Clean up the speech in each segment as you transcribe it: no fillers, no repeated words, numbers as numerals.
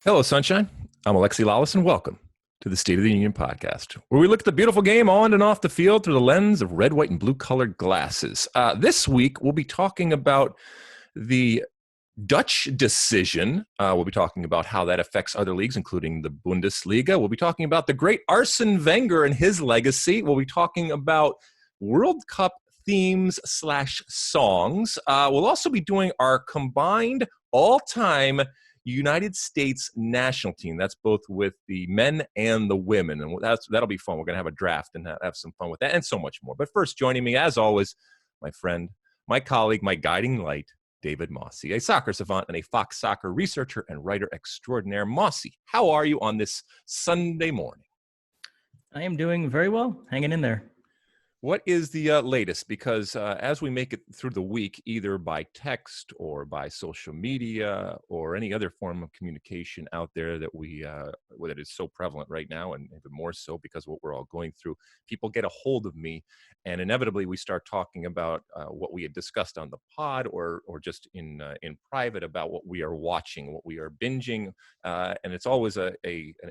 Hello, Sunshine. I'm Alexi LALAS, and welcome to the State of the Union podcast, where we look at the beautiful game on and off the field through the lens of red, white, and blue-colored glasses. This week, we'll be talking about the Dutch decision. We'll be talking about how that affects other leagues, including the Bundesliga. We'll be talking about the great Arsene Wenger and his legacy. We'll be talking about World Cup themes/songs. We'll also be doing our combined all-time United States national team. That's both with the men and the women. And that'll be fun. We're going to have a draft and have some fun with that and so much more. But first, joining me, as always, my friend, my colleague, my guiding light, David Mosse, a soccer savant and a Fox Soccer researcher and writer extraordinaire. Mosse, how are you on this Sunday morning? I am doing very well, hanging in there. What is the latest? Because as we make it through the week, either by text or by social media or any other form of communication out there that that is so prevalent right now, and even more so because of what we're all going through, people get a hold of me, and inevitably we start talking about what we had discussed on the pod or just in private about what we are watching, what we are binging, and it's always an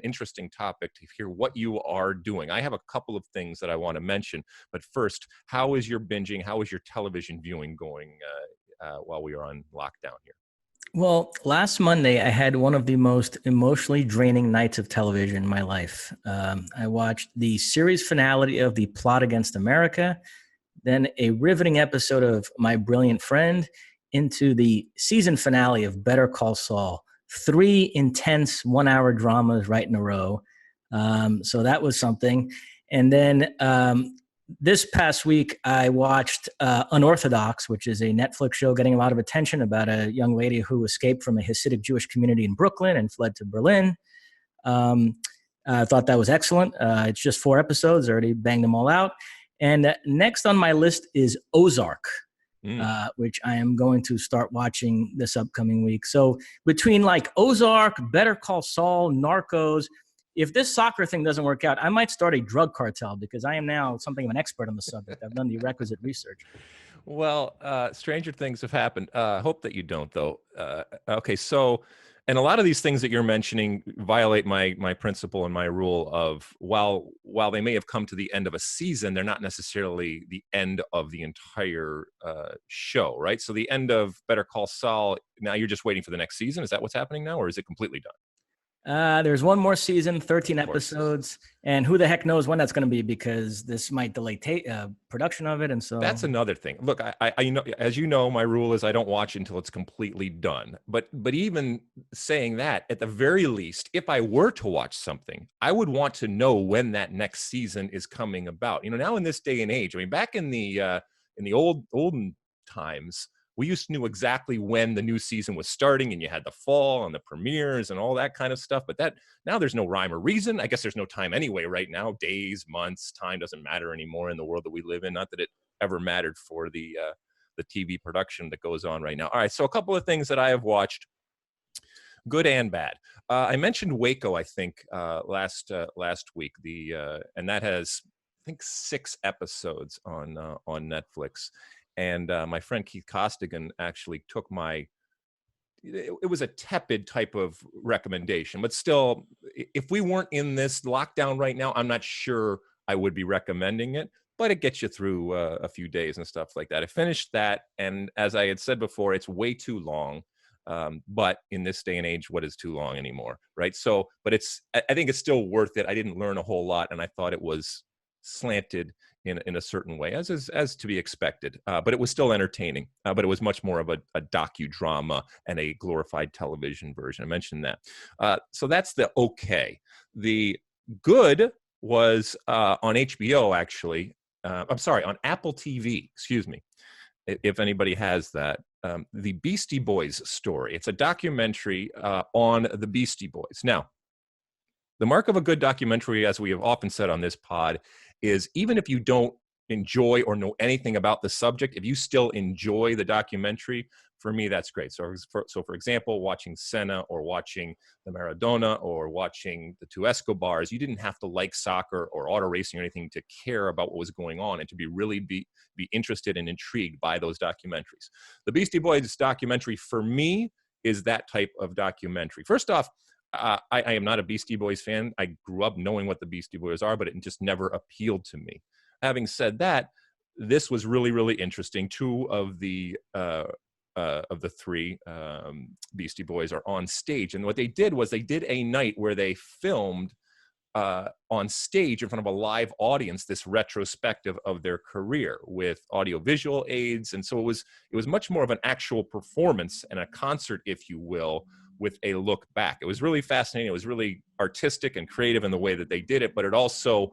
interesting topic to hear what you are doing. I have a couple of things that I want to mention. But first, how is your binging? How is your television viewing going while we are on lockdown here? Well, last Monday, I had one of the most emotionally draining nights of television in my life. I watched the series finale of The Plot Against America, then a riveting episode of My Brilliant Friend, into the season finale of Better Call Saul. 3 intense 1-hour dramas right in a row. So that was something. And then this past week, I watched Unorthodox, which is a Netflix show getting a lot of attention about a young lady who escaped from a Hasidic Jewish community in Brooklyn and fled to Berlin. I thought that was excellent. It's just 4 episodes, already banged them all out. And next on my list is Ozark, which I am going to start watching this upcoming week. So between like Ozark, Better Call Saul, Narcos, if this soccer thing doesn't work out, I might start a drug cartel because I am now something of an expert on the subject. I've done the requisite research. Well, stranger things have happened. Hope that you don't, though. Okay, so, and a lot of these things that you're mentioning violate my principle and my rule of while they may have come to the end of a season, they're not necessarily the end of the entire show, right? So the end of Better Call Saul, now you're just waiting for the next season. Is that what's happening now, or is it completely done? There's one more season, 13 episodes, and who the heck knows when that's going to be because this might delay production of it. And so that's another thing. Look, I know, as you know, my rule is I don't watch until it's completely done. But even saying that, at the very least, if I were to watch something, I would want to know when that next season is coming about. You know, now in this day and age, I mean, back in the olden times, we used to know exactly when the new season was starting, and you had the fall and the premieres and all that kind of stuff. But that now there's no rhyme or reason. I guess there's no time anyway right now. Days, months, time doesn't matter anymore in the world that we live in. Not that it ever mattered for the TV production that goes on right now. All right, so a couple of things that I have watched, good and bad. I mentioned Waco, I think, last week. And that has, I think, 6 episodes on Netflix. And my friend Keith Costigan actually took it was a tepid type of recommendation, but still, if we weren't in this lockdown right now, I'm not sure I would be recommending it, but it gets you through a few days and stuff like that. I finished that, and as I had said before, it's way too long. But in this day and age, what is too long anymore, right? So, but I think it's still worth it. I didn't learn a whole lot, and I thought it was slanted in a certain way, as to be expected. But it was still entertaining. But it was much more of a docudrama and a glorified television version. I mentioned that. So that's the okay. The good was on HBO, actually. I'm sorry, on Apple TV, excuse me, if anybody has that. The Beastie Boys story. It's a documentary on the Beastie Boys. Now, the mark of a good documentary, as we have often said on this pod, is even if you don't enjoy or know anything about the subject, if you still enjoy the documentary, for me, that's great. So for example, watching Senna or watching the Maradona or watching the 2 Escobars, you didn't have to like soccer or auto racing or anything to care about what was going on and to be interested and intrigued by those documentaries. The Beastie Boys documentary, for me, is that type of documentary. First off, I am not a Beastie Boys fan. I grew up knowing what the Beastie Boys are, but it just never appealed to me. Having said that, this was really, really interesting. Two of the three Beastie Boys are on stage, and what they did was they did a night where they filmed on stage in front of a live audience this retrospective of their career with audiovisual aids, and so it was much more of an actual performance and a concert, if you will, with a look back. It was really fascinating. It was really artistic and creative in the way that they did it, but it also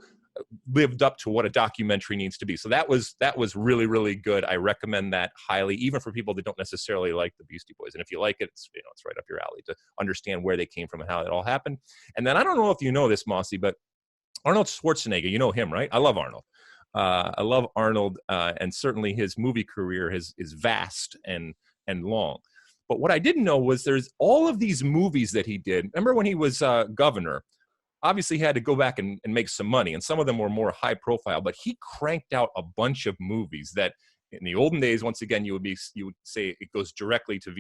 lived up to what a documentary needs to be. So that was really, really good. I recommend that highly, even for people that don't necessarily like the Beastie Boys. And if you like it, it's right up your alley to understand where they came from and how it all happened. And then I don't know if you know this, Mosse, but Arnold Schwarzenegger, you know him, right? I love Arnold. And certainly his movie career is vast and long. But what I didn't know was there's all of these movies that he did. Remember when he was governor? Obviously, he had to go back and make some money, and some of them were more high profile. But he cranked out a bunch of movies that, in the olden days, once again, you would say it goes directly to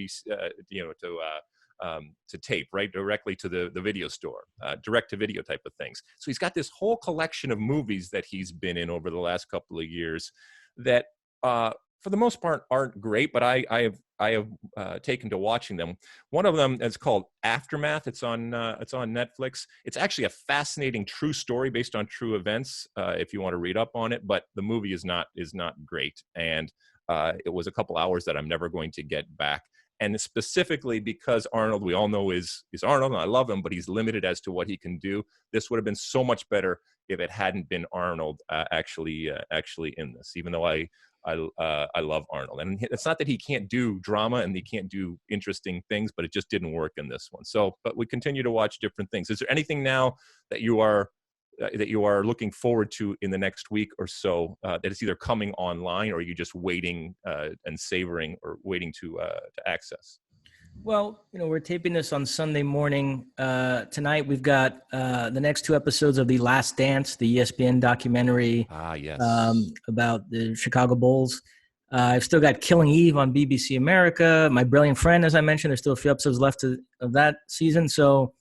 to tape, right? Directly to the video store, direct to video type of things. So he's got this whole collection of movies that he's been in over the last couple of years that, for the most part, aren't great, but I have taken to watching them. One of them is called Aftermath. It's on Netflix. It's actually a fascinating true story based on true events. If you want to read up on it, but the movie is not great, and it was a couple hours that I'm never going to get back. And specifically because Arnold, we all know is Arnold, and I love him, but he's limited as to what he can do. This would have been so much better if it hadn't been Arnold actually in this. Even though I love Arnold, and it's not that he can't do drama and he can't do interesting things, but it just didn't work in this one. So, but we continue to watch different things. Is there anything now that you are looking forward to in the next week or so that is either coming online, or are you just waiting and savoring, or waiting to access? Well, we're taping this on Sunday morning. Tonight we've got the next two episodes of The Last Dance, the ESPN documentary Yes. About the Chicago Bulls. I've still got Killing Eve on BBC America. My Brilliant Friend, as I mentioned, there's still a few episodes left of that season. So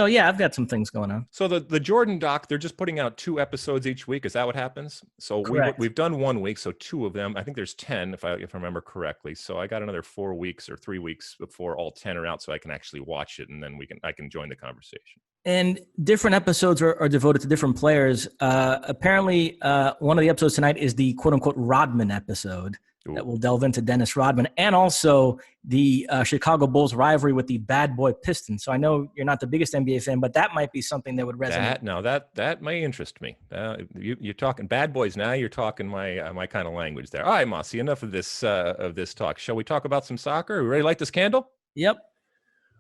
yeah, I've got some things going on. So the Jordan doc, they're just putting out 2 episodes each week. Is that what happens? So we've done 1 week, so 2 of them. I think there's 10 if I remember correctly. So I got another 4 weeks or 3 weeks before all 10 are out, so I can actually watch it, and then I can join the conversation. And different episodes are devoted to different players. Apparently, one of the episodes tonight is the quote unquote Rodman episode. Ooh. That will delve into Dennis Rodman, and also the Chicago Bulls rivalry with the Bad Boy Pistons. So I know you're not the biggest NBA fan, but that might be something that would resonate. That may interest me. You're talking Bad Boys now. You're talking my kind of language there. All right, Mosse, enough of this talk. Shall we talk about some soccer? Are we ready to light this candle? Yep.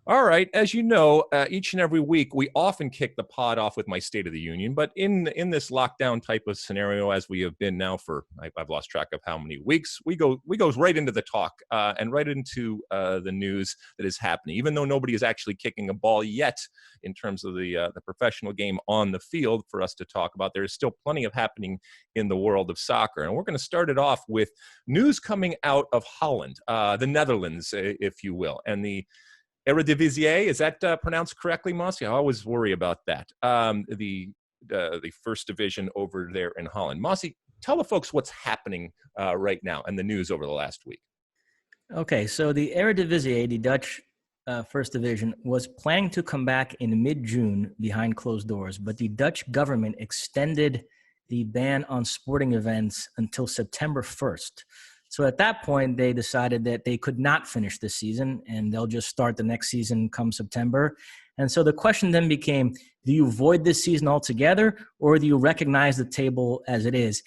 All right. As you know, each and every week, we often kick the pod off with my State of the Union. But in this lockdown type of scenario, as we have been now for, I've lost track of how many weeks, we go right into the talk and right into the news that is happening. Even though nobody is actually kicking a ball yet in terms of the professional game on the field for us to talk about, there is still plenty of happening in the world of soccer. And we're going to start it off with news coming out of Holland, the Netherlands, if you will, and the Eredivisie, is that pronounced correctly, Mosse? I always worry about that. The first division over there in Holland. Mosse, tell the folks what's happening right now and the news over the last week. Okay, so the Eredivisie, the Dutch first division, was planning to come back in mid-June behind closed doors, but the Dutch government extended the ban on sporting events until September 1st. So at that point, they decided that they could not finish this season, and they'll just start the next season come September. And so the question then became, do you void this season altogether, or do you recognize the table as it is?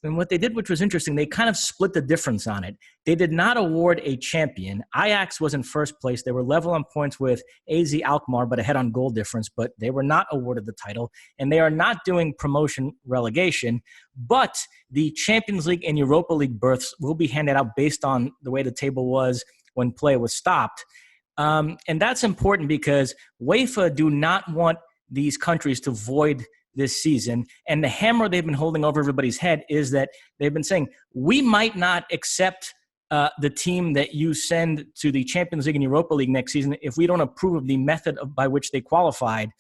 And what they did, which was interesting, they kind of split the difference on it. They did not award a champion. Ajax was in first place. They were level on points with AZ Alkmaar, but ahead on goal difference, but they were not awarded the title. And they are not doing promotion relegation, but the Champions League and Europa League berths will be handed out based on the way the table was when play was stopped. And that's important because UEFA do not want these countries to void this season. And the hammer they've been holding over everybody's head is that they've been saying, we might not accept the team that you send to the Champions League and Europa League next season if we don't approve of the method by which they qualified.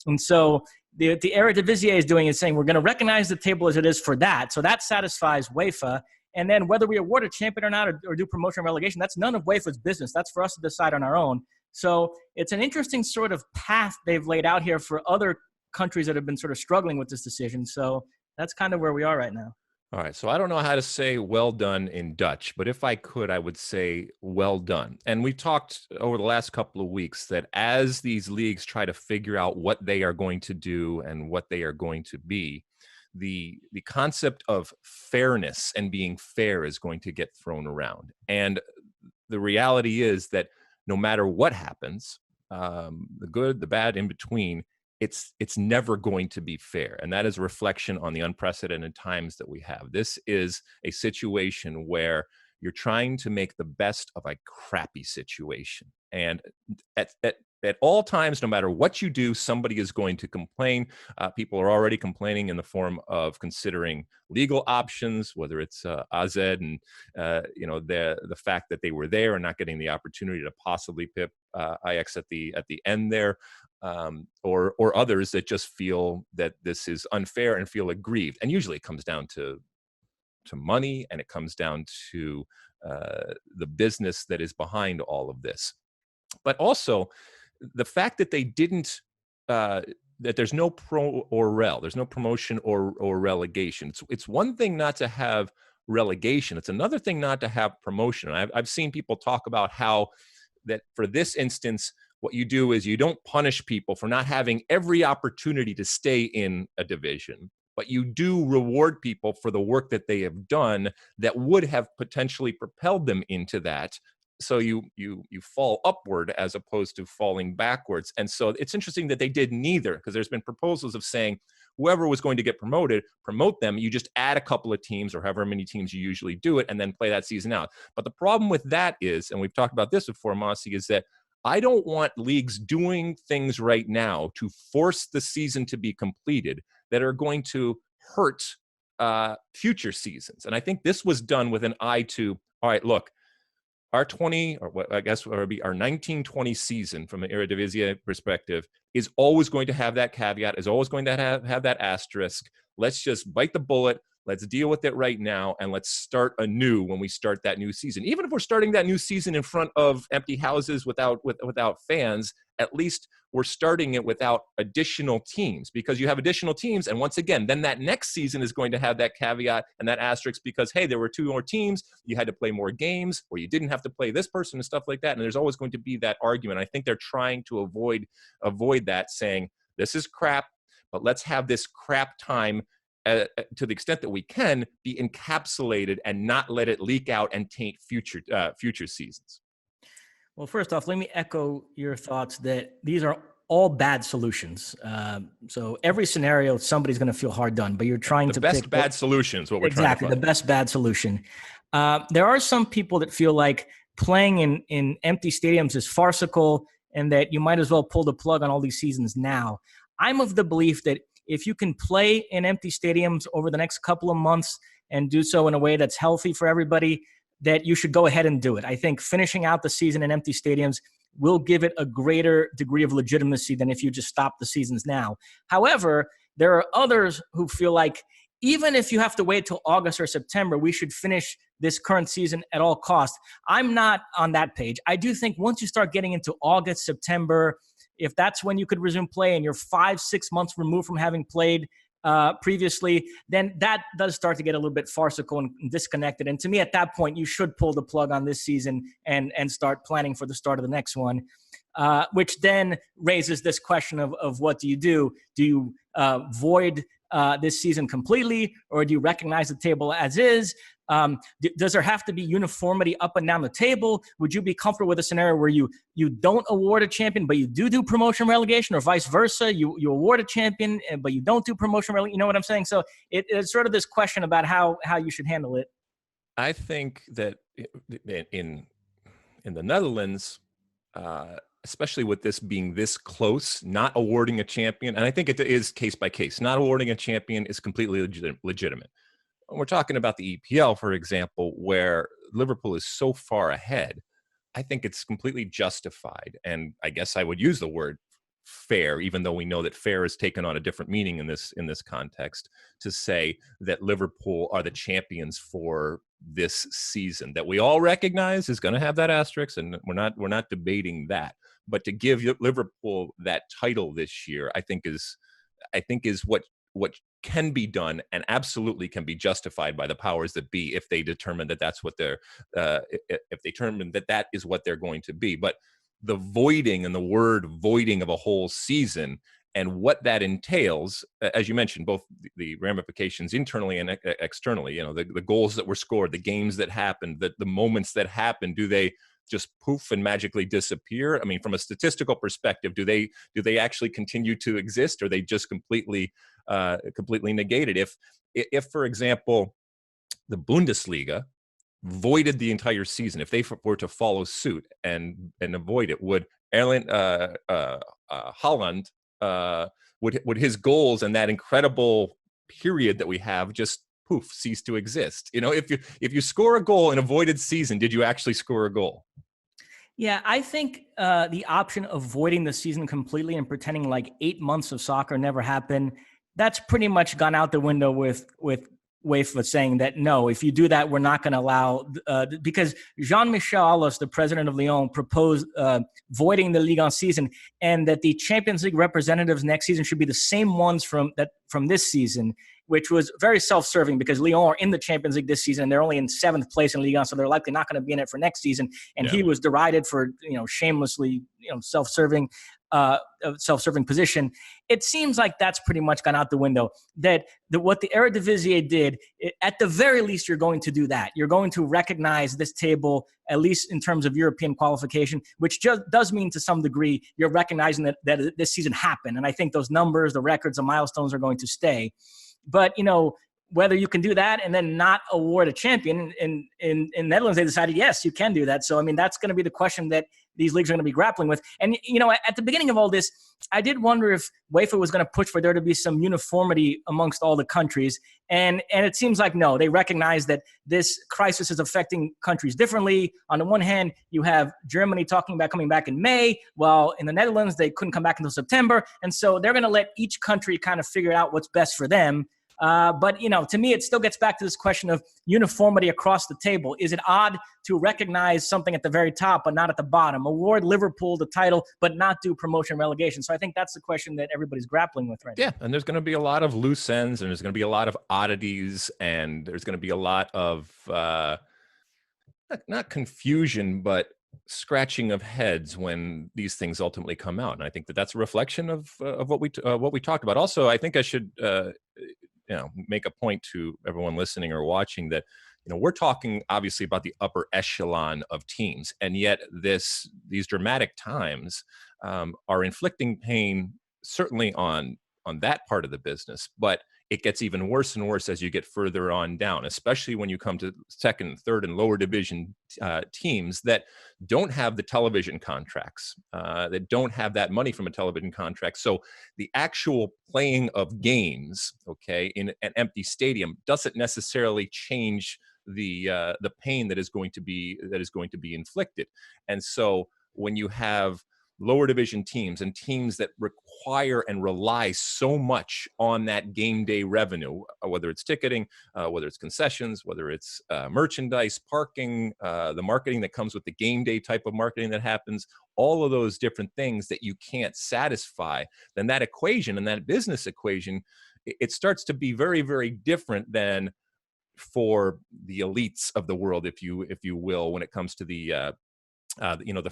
And so the Eredivisie is doing is saying we're going to recognize the table as it is for that. So that satisfies UEFA. And then whether we award a champion or not or do promotion and relegation, that's none of UEFA's business. That's for us to decide on our own. So it's an interesting sort of path they've laid out here for other countries that have been sort of struggling with this decision. So that's kind of where we are right now. All right. So I don't know how to say well done in Dutch, but if I could, I would say well done. And we've talked over the last couple of weeks that as these leagues try to figure out what they are going to do and what they are going to be, the concept of fairness and being fair is going to get thrown around. And the reality is that no matter what happens, the good, the bad, in between, it's never going to be fair. And that is a reflection on the unprecedented times that we have. This is a situation where you're trying to make the best of a crappy situation. And at all times, no matter what you do, somebody is going to complain. People are already complaining in the form of considering legal options, whether it's AZ and the fact that they were there and not getting the opportunity to possibly pip Ajax at the end there, or others that just feel that this is unfair and feel aggrieved. And usually it comes down to money, and it comes down to the business that is behind all of this. But also the fact that they didn't, that there's no pro or rel, there's no promotion or relegation. It's one thing not to have relegation. It's another thing not to have promotion. I've seen people talk about how that for this instance, what you do is you don't punish people for not having every opportunity to stay in a division, but you do reward people for the work that they have done that would have potentially propelled them into that. So you fall upward as opposed to falling backwards. And so it's interesting that they did neither, because there's been proposals of saying whoever was going to get promoted, promote them. You just add a couple of teams or however many teams you usually do it and then play that season out. But the problem with that is, and we've talked about this before, Mosse, is that I don't want leagues doing things right now to force the season to be completed that are going to hurt future seasons. And I think this was done with an eye to, all right, look, our 20, or what I guess would be our 1920 season from an Eredivisie perspective is always going to have that caveat, is always going to have that asterisk. Let's just bite the bullet. Let's deal with it right now, and let's start anew when we start that new season. Even if we're starting that new season in front of empty houses without fans, at least we're starting it without additional teams, because you have additional teams. And once again, then that next season is going to have that caveat and that asterisk because, hey, there were 2 more teams. You had to play more games, or you didn't have to play this person and stuff like that. And there's always going to be that argument. I think they're trying to avoid that, saying this is crap, but let's have this crap time to the extent that we can be encapsulated and not let it leak out and taint future seasons. Well, first off, let me echo your thoughts that these are all bad solutions. So every scenario, somebody's going to feel hard done, but you're trying to pick bad bad solutions. What we're exactly trying to find. The best bad solution. There are some people that feel like playing in empty stadiums is farcical, and that you might as well pull the plug on all these seasons now. I'm of the belief that if you can play in empty stadiums over the next couple of months and do so in a way that's healthy for everybody, that you should go ahead and do it. I think finishing out the season in empty stadiums will give it a greater degree of legitimacy than if you just stop the seasons now. However, there are others who feel like even if you have to wait till August or September, we should finish this current season at all costs. I'm not on that page. I do think once you start getting into August, September, if that's when you could resume play and you're 5-6 months removed from having played previously, then that does start to get a little bit farcical and disconnected. And to me, at that point, you should pull the plug on this season and start planning for the start of the next one, which then raises this question of what do you do? Do you void this season completely, or do you recognize the table as is? Does there have to be uniformity up and down the table? Would you be comfortable with a scenario where you don't award a champion, but you do promotion relegation, or vice versa? You award a champion, but you don't do promotion relegation. You know what I'm saying? So it's sort of this question about how you should handle it. I think that in the Netherlands, especially with this being this close, not awarding a champion, and I think it is case by case, not awarding a champion is completely legitimate. We're talking about the EPL, for example, where Liverpool is so far ahead, I think it's completely justified. And I guess I would use the word fair, even though we know that fair has taken on a different meaning in this context, to say that Liverpool are the champions for this season, that we all recognize is going to have that asterisk, and we're not debating that. But to give Liverpool that title this year, I think is what can be done, and absolutely can be justified by the powers that be if they determine that that's what they're if they determine that that is what they're going to be. But the voiding, and the word voiding, of a whole season and what that entails, as you mentioned, both the ramifications internally and externally, the goals that were scored, the games that happened, the moments that happened, do they just poof and magically disappear? I mean, from a statistical perspective, do they actually continue to exist, or they just completely negated? If for example, the Bundesliga voided the entire season, if they were to follow suit and avoid it, would Erling Haaland, would his goals and that incredible period that we have just poof cease to exist? If you score a goal in a voided season, did you actually score a goal? Yeah, I think the option of voiding the season completely and pretending like 8 months of soccer never happened, that's pretty much gone out the window with UEFA saying that, no, if you do that, we're not going to allow, because Jean-Michel Aulas, the president of Lyon, proposed voiding the Ligue 1 season, and that the Champions League representatives next season should be the same ones from this season, which was very self-serving, because Lyon are in the Champions League this season and they're only in 7th place in Ligue 1, so they're likely not going to be in it for next season. And he was derided for shamelessly self-serving position. It seems like that's pretty much gone out the window. That what the Eredivisie did, at the very least, you're going to do that. You're going to recognize this table, at least in terms of European qualification, which just does mean to some degree you're recognizing that this season happened. And I think those numbers, the records, the milestones are going to stay. But, whether you can do that and then not award a champion, in Netherlands, they decided, yes, you can do that. So, I mean, that's going to be the question that these leagues are going to be grappling with. And, at the beginning of all this, I did wonder if UEFA was going to push for there to be some uniformity amongst all the countries. And it seems like, no, they recognize that this crisis is affecting countries differently. On the one hand, you have Germany talking about coming back in May, while in the Netherlands, they couldn't come back until September. And so they're going to let each country kind of figure out what's best for them. But, to me, it still gets back to this question of uniformity across the table. Is it odd to recognize something at the very top but not at the bottom? Award Liverpool the title but not do promotion relegation? So I think that's the question that everybody's grappling with right now. Yeah, and there's going to be a lot of loose ends, and there's going to be a lot of oddities, and there's going to be a lot of not confusion, but scratching of heads when these things ultimately come out. And I think that that's a reflection of what we talked about. Also, I think I should make a point to everyone listening or watching that we're talking obviously about the upper echelon of teams, and yet these dramatic times are inflicting pain certainly on that part of the business, but it gets even worse and worse as you get further on down, especially when you come to second, third, and lower division teams that don't have the television contracts, that don't have that money from a television contract. So the actual playing of games, in an empty stadium, doesn't necessarily change the pain that is going to be inflicted. And so when you have lower division teams and teams that require and rely so much on that game day revenue, whether it's ticketing, whether it's concessions, whether it's merchandise, parking, the marketing that comes with the game day type of marketing that happens, all of those different things that you can't satisfy, then that equation and that business equation, it starts to be very, very different than for the elites of the world, if you will, when it comes to the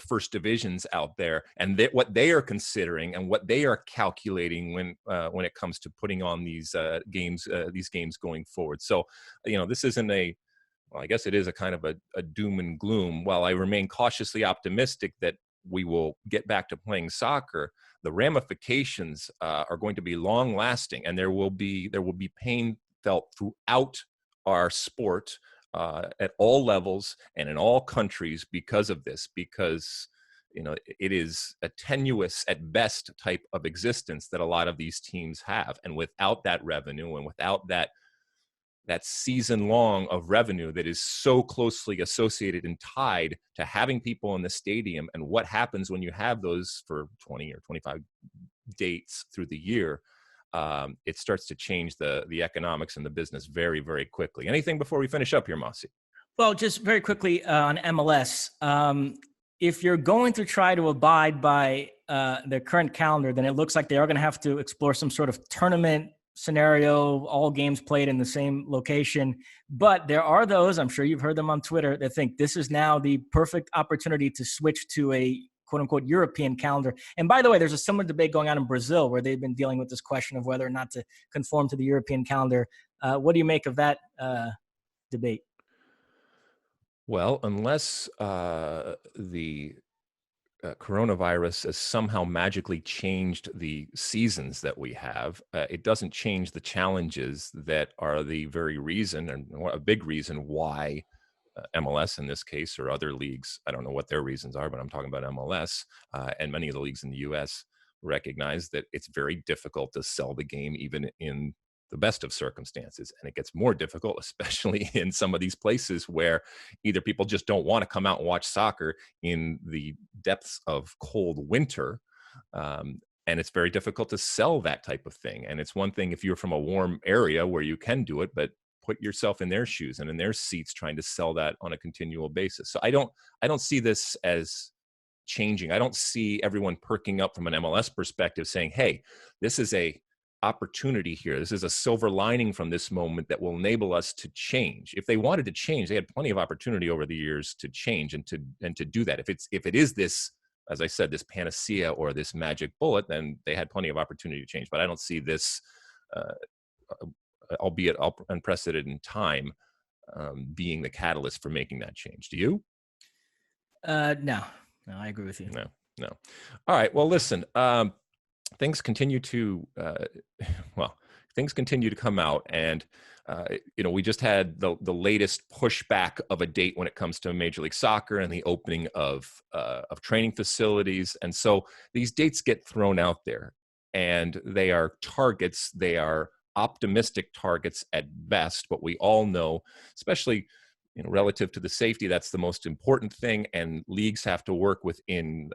first divisions out there, and what they are considering and what they are calculating when it comes to putting on these games going forward. So, this isn't I guess it is a kind of a doom and gloom. While I remain cautiously optimistic that we will get back to playing soccer, the ramifications are going to be long lasting, and there will be pain felt throughout our sport, at all levels and in all countries because of this, because it is a tenuous at best type of existence that a lot of these teams have. And without that revenue and without that that season long of revenue that is so closely associated and tied to having people in the stadium, and what happens when you have those for 20 or 25 dates through the year. It starts to change the economics and the business very, very quickly. Anything before we finish up here, Mosse? Well, just very quickly on MLS, if you're going to try to abide by the current calendar, then it looks like they are going to have to explore some sort of tournament scenario, all games played in the same location. But there are those, I'm sure you've heard them on Twitter, that think this is now the perfect opportunity to switch to a quote unquote European calendar. And by the way, there's a similar debate going on in Brazil where they've been dealing with this question of whether or not to conform to the European calendar. What do you make of that debate? Well, unless the coronavirus has somehow magically changed the seasons that we have, it doesn't change the challenges that are the very reason, and a big reason why MLS in this case, or other leagues, I don't know what their reasons are, but I'm talking about MLS, and many of the leagues in the US recognize that it's very difficult to sell the game even in the best of circumstances. And it gets more difficult, especially in some of these places where either people just don't want to come out and watch soccer in the depths of cold winter. And it's very difficult to sell that type of thing. And it's one thing if you're from a warm area where you can do it, but put yourself in their shoes and in their seats trying to sell that on a continual basis. So I don't see this as changing. I don't see everyone perking up from an MLS perspective saying, hey, this is a opportunity here. This is a silver lining from this moment that will enable us to change. If they wanted to change, they had plenty of opportunity over the years to change and to do that. If it is this, as I said, this panacea or this magic bullet, then they had plenty of opportunity to change. But I don't see this, albeit unprecedented in time, being the catalyst for making that change. Do you? No, I agree with you. No. All right. Well, listen, things continue to, things continue to come out, and we just had the latest pushback of a date when it comes to Major League Soccer and the opening of training facilities, and so these dates get thrown out there, and they are targets. They are optimistic targets at best, but we all know, especially relative to the safety, that's the most important thing, and leagues have to work within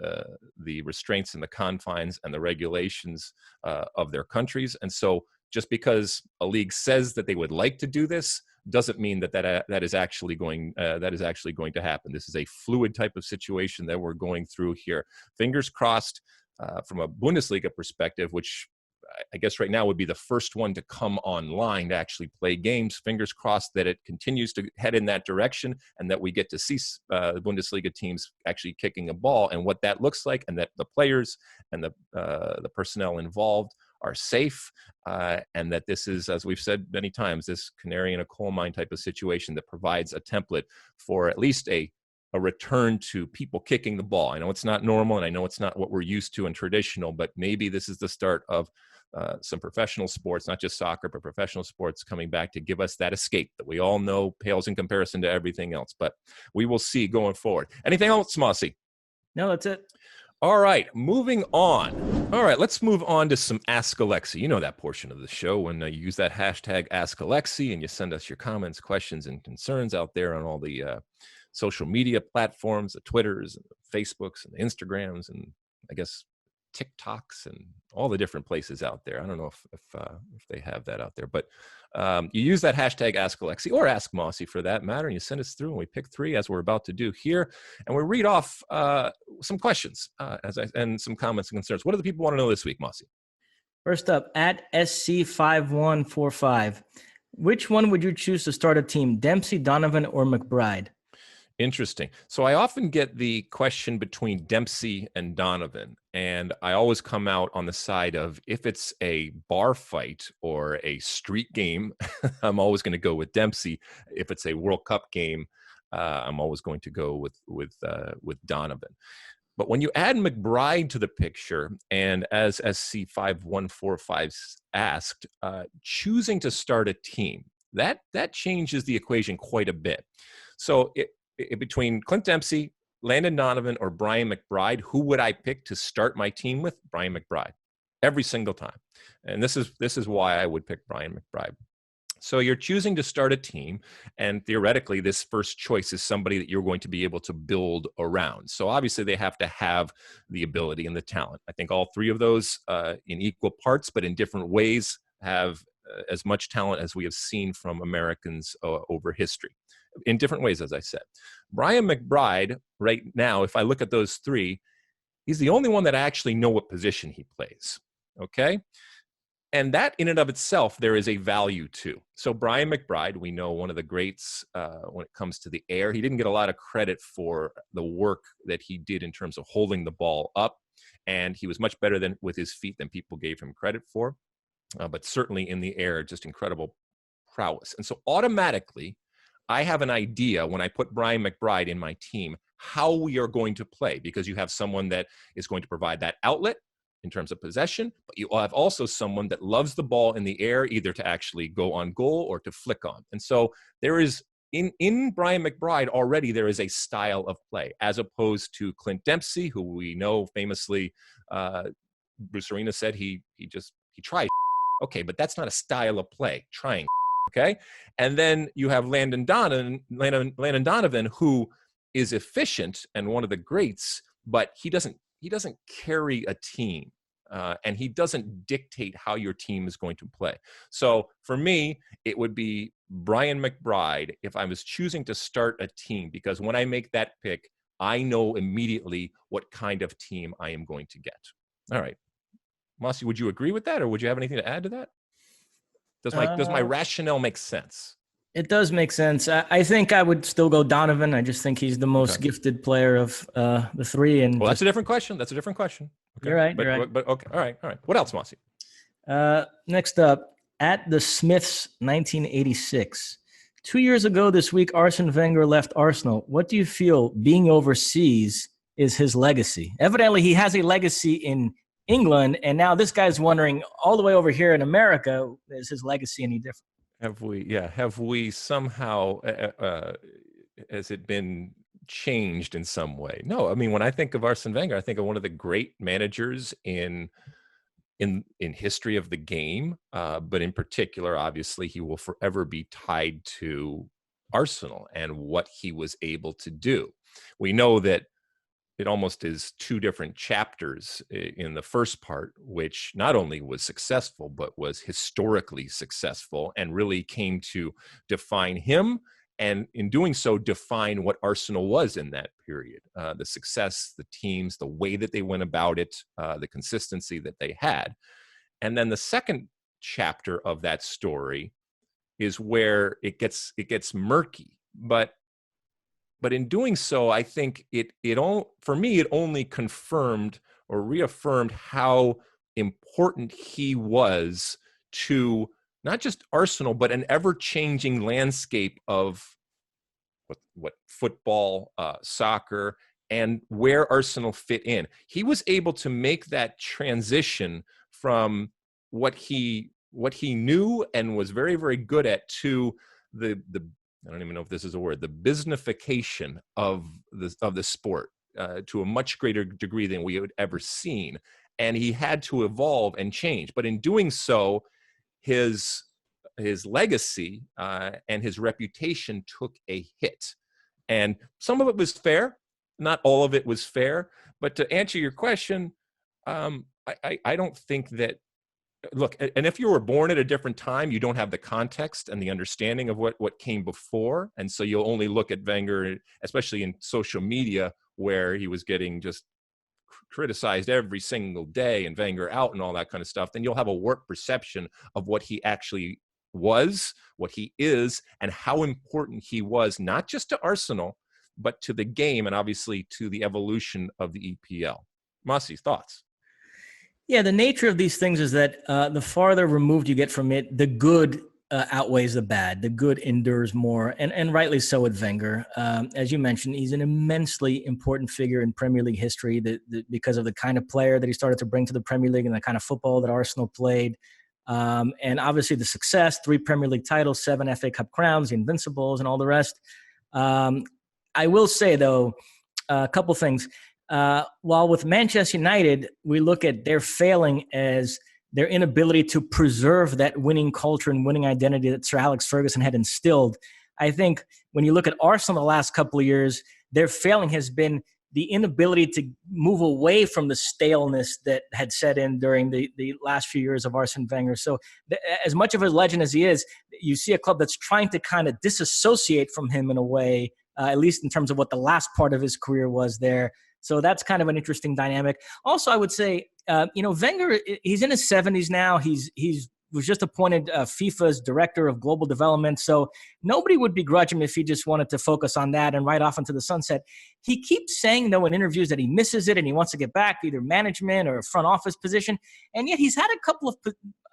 the restraints and the confines and the regulations of their countries. And so just because a league says that they would like to do this doesn't mean that is actually going to happen. This is a fluid type of situation that we're going through here. Fingers crossed from a Bundesliga perspective, which I guess right now would be the first one to come online to actually play games. Fingers crossed that it continues to head in that direction, and that we get to see the Bundesliga teams actually kicking a ball, and what that looks like, and that the players and the personnel involved are safe, and that this is, as we've said many times, this canary in a coal mine type of situation that provides a template for at least a return to people kicking the ball. I know it's not normal, and I know it's not what we're used to and traditional, but maybe this is the start of some professional sports, not just soccer, but professional sports coming back to give us that escape that we all know pales in comparison to everything else. But we will see going forward. Anything else, Mosse? No, that's it. All right, moving on. All right, let's move on to some Ask Alexi. You know that portion of the show when you use that hashtag Ask Alexi and you send us your comments, questions, and concerns out there on all the social media platforms, the Twitters, and the Facebooks, and the Instagrams, and I guess TikToks, and all the different places out there. I don't know if they have that out there, but you use that hashtag Ask Alexi or Ask Mosse for that matter, and you send us through, and we pick three as we're about to do here, and we read off some questions and some comments and concerns. What do the people want to know this week, Mosse? First up, at SC5145, which one would you choose to start a team, Dempsey, Donovan, or McBride? Interesting. So I often get the question between Dempsey and Donovan, and I always come out on the side of if it's a bar fight or a street game, I'm always going to go with Dempsey. If it's a World Cup game, I'm always going to go with Donovan. But when you add McBride to the picture, and as SC5145 asked, choosing to start a team, that changes the equation quite a bit. So between Clint Dempsey, Landon Donovan, or Brian McBride, who would I pick to start my team with? Brian McBride, every single time. And this is why I would pick Brian McBride. So you're choosing to start a team, and theoretically, this first choice is somebody that you're going to be able to build around. So obviously, they have to have the ability and the talent. I think all three of those in equal parts, but in different ways, have as much talent as we have seen from Americans over history, in different ways, as I said. Brian McBride, right now, if I look at those three, he's the only one that I actually know what position he plays. Okay. And that in and of itself, there is a value to. So Brian McBride, we know one of the greats when it comes to the air. He didn't get a lot of credit for the work that he did in terms of holding the ball up. And he was much better than with his feet than people gave him credit for. But certainly in the air, just incredible prowess. And so automatically, I have an idea when I put Brian McBride in my team, how we are going to play, because you have someone that is going to provide that outlet in terms of possession, but you have also someone that loves the ball in the air, either to actually go on goal or to flick on. And so there is, in Brian McBride already, there is a style of play, as opposed to Clint Dempsey, who we know famously, Bruce Arena said he tries. Okay, but that's not a style of play, trying. Okay, and then you have Landon Donovan, who is efficient and one of the greats, but he doesn't carry a team, and he doesn't dictate how your team is going to play. So for me, it would be Brian McBride if I was choosing to start a team, because when I make that pick, I know immediately what kind of team I am going to get. All right, Mosse, would you agree with that, or would you have anything to add to that? Does my rationale make sense? It does make sense. I think I would still go Donovan. I just think he's the most gifted player of the three. And that's a different question. Okay. You're right. But okay. All right. What else, Mosse? Next up, at the Smiths, 1986. 2 years ago this week, Arsene Wenger left Arsenal. What do you feel being overseas is his legacy? Evidently, he has a legacy in England, and now this guy's wondering all the way over here in America, is his legacy any different? Have we somehow, has it been changed in some way? No, I mean, when I think of Arsene Wenger, I think of one of the great managers in history of the game, but in particular, obviously, he will forever be tied to Arsenal and what he was able to do. We know that it almost is two different chapters in the first part, which not only was successful, but was historically successful and really came to define him. And in doing so, define what Arsenal was in that period. The success, the teams, the way that they went about it, the consistency that they had. And then the second chapter of that story is where it gets murky. But in doing so, I think for me, it only confirmed or reaffirmed how important he was to not just Arsenal, but an ever-changing landscape of what football, soccer, and where Arsenal fit in. He was able to make that transition from what he knew and was very, very good at to the I don't even know if this is a word, the businessification of the sport to a much greater degree than we had ever seen. And he had to evolve and change. But in doing so, his legacy and his reputation took a hit. And some of it was fair. Not all of it was fair. But to answer your question, I don't think that, look, and if you were born at a different time, you don't have the context and the understanding of what came before. And so you'll only look at Wenger, especially in social media, where he was getting just criticized every single day and Wenger out and all that kind of stuff. Then you'll have a warped perception of what he actually was, what he is, and how important he was, not just to Arsenal, but to the game and obviously to the evolution of the EPL. Mosse, thoughts? Yeah, the nature of these things is that the farther removed you get from it, the good outweighs the bad. The good endures more, and rightly so with Wenger. As you mentioned, he's an immensely important figure in Premier League history because of the kind of player that he started to bring to the Premier League and the kind of football that Arsenal played. And obviously the success, 3 Premier League titles, 7 FA Cup crowns, the Invincibles, and all the rest. I will say, though, a couple things. While with Manchester United, we look at their failing as their inability to preserve that winning culture and winning identity that Sir Alex Ferguson had instilled. I think when you look at Arsenal the last couple of years, their failing has been the inability to move away from the staleness that had set in during the last few years of Arsene Wenger. So as much of a legend as he is, you see a club that's trying to kind of disassociate from him in a way, at least in terms of what the last part of his career was there. So that's kind of an interesting dynamic. Also, I would say, Wenger, he's in his 70s now. He's was just appointed FIFA's director of global development. So nobody would begrudge him if he just wanted to focus on that and ride off into the sunset. He keeps saying, though, in interviews that he misses it and he wants to get back to either management or a front office position. And yet he's had a couple of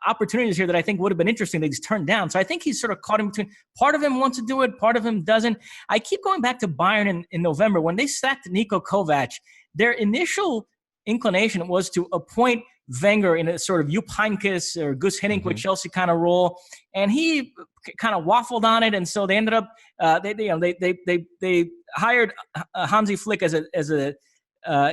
opportunities here that I think would have been interesting that he's turned down. So I think he's sort of caught in between. Part of him wants to do it. Part of him doesn't. I keep going back to Bayern in November. When they sacked Niko Kovac, their initial inclination was to appoint Wenger in a sort of Jupp Heynckes or Gus Hiddink with Chelsea kind of role, and he kind of waffled on it, and so they ended up they hired Hansi Flick as a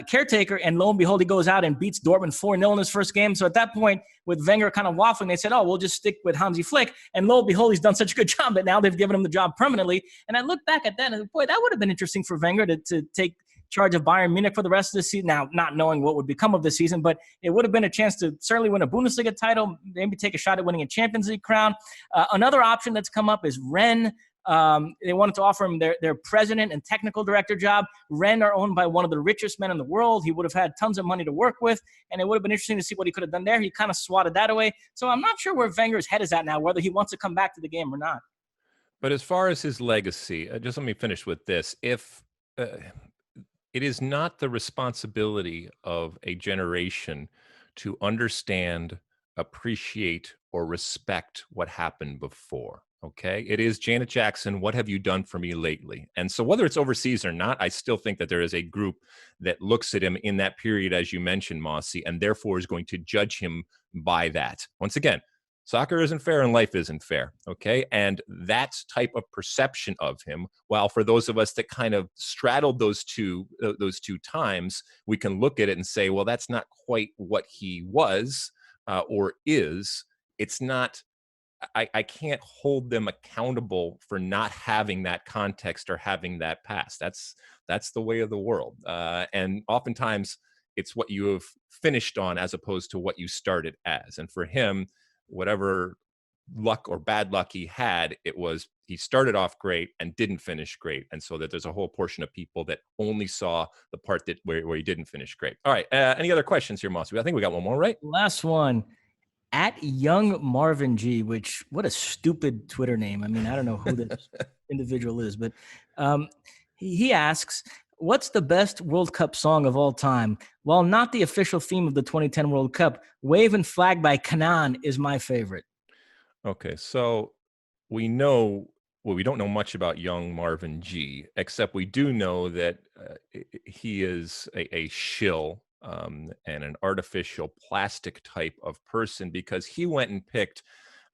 caretaker, and lo and behold, he goes out and beats Dortmund 4-0 in his first game. So at that point, with Wenger kind of waffling, they said, "Oh, we'll just stick with Hansi Flick," and lo and behold, he's done such a good job that now they've given him the job permanently. And I look back at that, and boy, that would have been interesting for Wenger to take charge of Bayern Munich for the rest of the season. Now, not knowing what would become of the season, but it would have been a chance to certainly win a Bundesliga title, maybe take a shot at winning a Champions League crown. Another option that's come up is Rennes. They wanted to offer him their president and technical director job. Rennes are owned by one of the richest men in the world. He would have had tons of money to work with, and it would have been interesting to see what he could have done there. He kind of swatted that away. So I'm not sure where Wenger's head is at now, whether he wants to come back to the game or not. But as far as his legacy, just let me finish with this. If it is not the responsibility of a generation to understand, appreciate, or respect what happened before. Okay. It is Janet Jackson. What have you done for me lately? And so whether it's overseas or not, I still think that there is a group that looks at him in that period, as you mentioned, Mosse, and therefore is going to judge him by that. Once again, soccer isn't fair and life isn't fair, okay? And that type of perception of him, while for those of us that kind of straddled those two times, we can look at it and say, well, that's not quite what he was or is. It's not, I can't hold them accountable for not having that context or having that past. That's the way of the world. And oftentimes it's what you have finished on as opposed to what you started as. And for him, whatever luck or bad luck he had, it was he started off great and didn't finish great. And so that there's a whole portion of people that only saw the part that where he didn't finish great. All right. Any other questions here, Mosse? I think we got one more, right? Last one. At Young Marvin G, which, what a stupid Twitter name. I mean, I don't know who this individual is, but he asks, what's the best World Cup song of all time? While not the official theme of the 2010 World Cup, Wave and Flag by Kanan is my favorite. Okay, so we know, well, we don't know much about young Marvin G, except we do know that he is a shill and an artificial plastic type of person, because he went and picked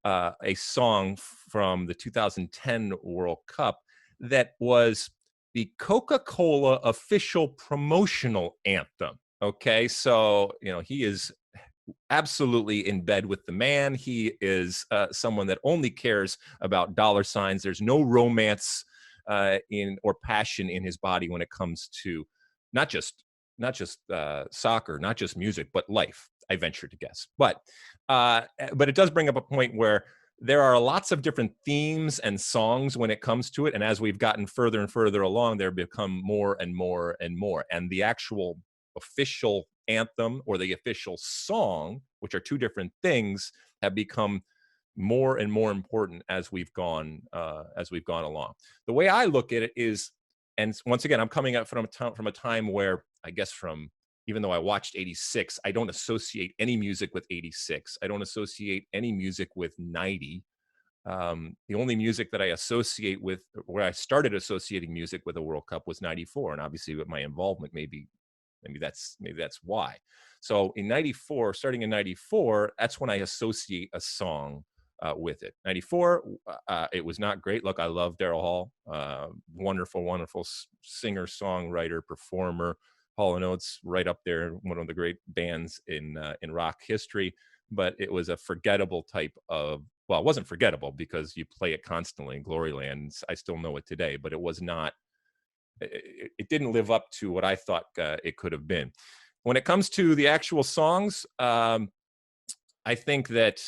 a song from the 2010 World Cup that was the Coca-Cola official promotional anthem. Okay, so, he is absolutely in bed with the man. He is someone that only cares about dollar signs. There's no romance or passion in his body when it comes to not just soccer, not just music, but life, I venture to guess. But it does bring up a point where there are lots of different themes and songs when it comes to it. And as we've gotten further and further along, there become more and more and more. And the actual official anthem or the official song, which are two different things, have become more and more important as we've gone along. The way I look at it is, and once again, I'm coming up from a time where, I guess, even though I watched 86, I don't associate any music with 86. I don't associate any music with 90. The only music that I associate with, where I started associating music with a World Cup, was 94. And obviously with my involvement, maybe that's why. So in 94, starting in 94, that's when I associate a song with it. 94, it was not great. Look, I love Daryl Hall. Wonderful singer, songwriter, performer. Hall & Oates, right up there, one of the great bands in rock history. but it was a forgettable type of, well, it wasn't forgettable because you play it constantly in Gloryland. I still know it today, but it was not, it didn't live up to what I thought it could have been. When it comes to the actual songs, I think that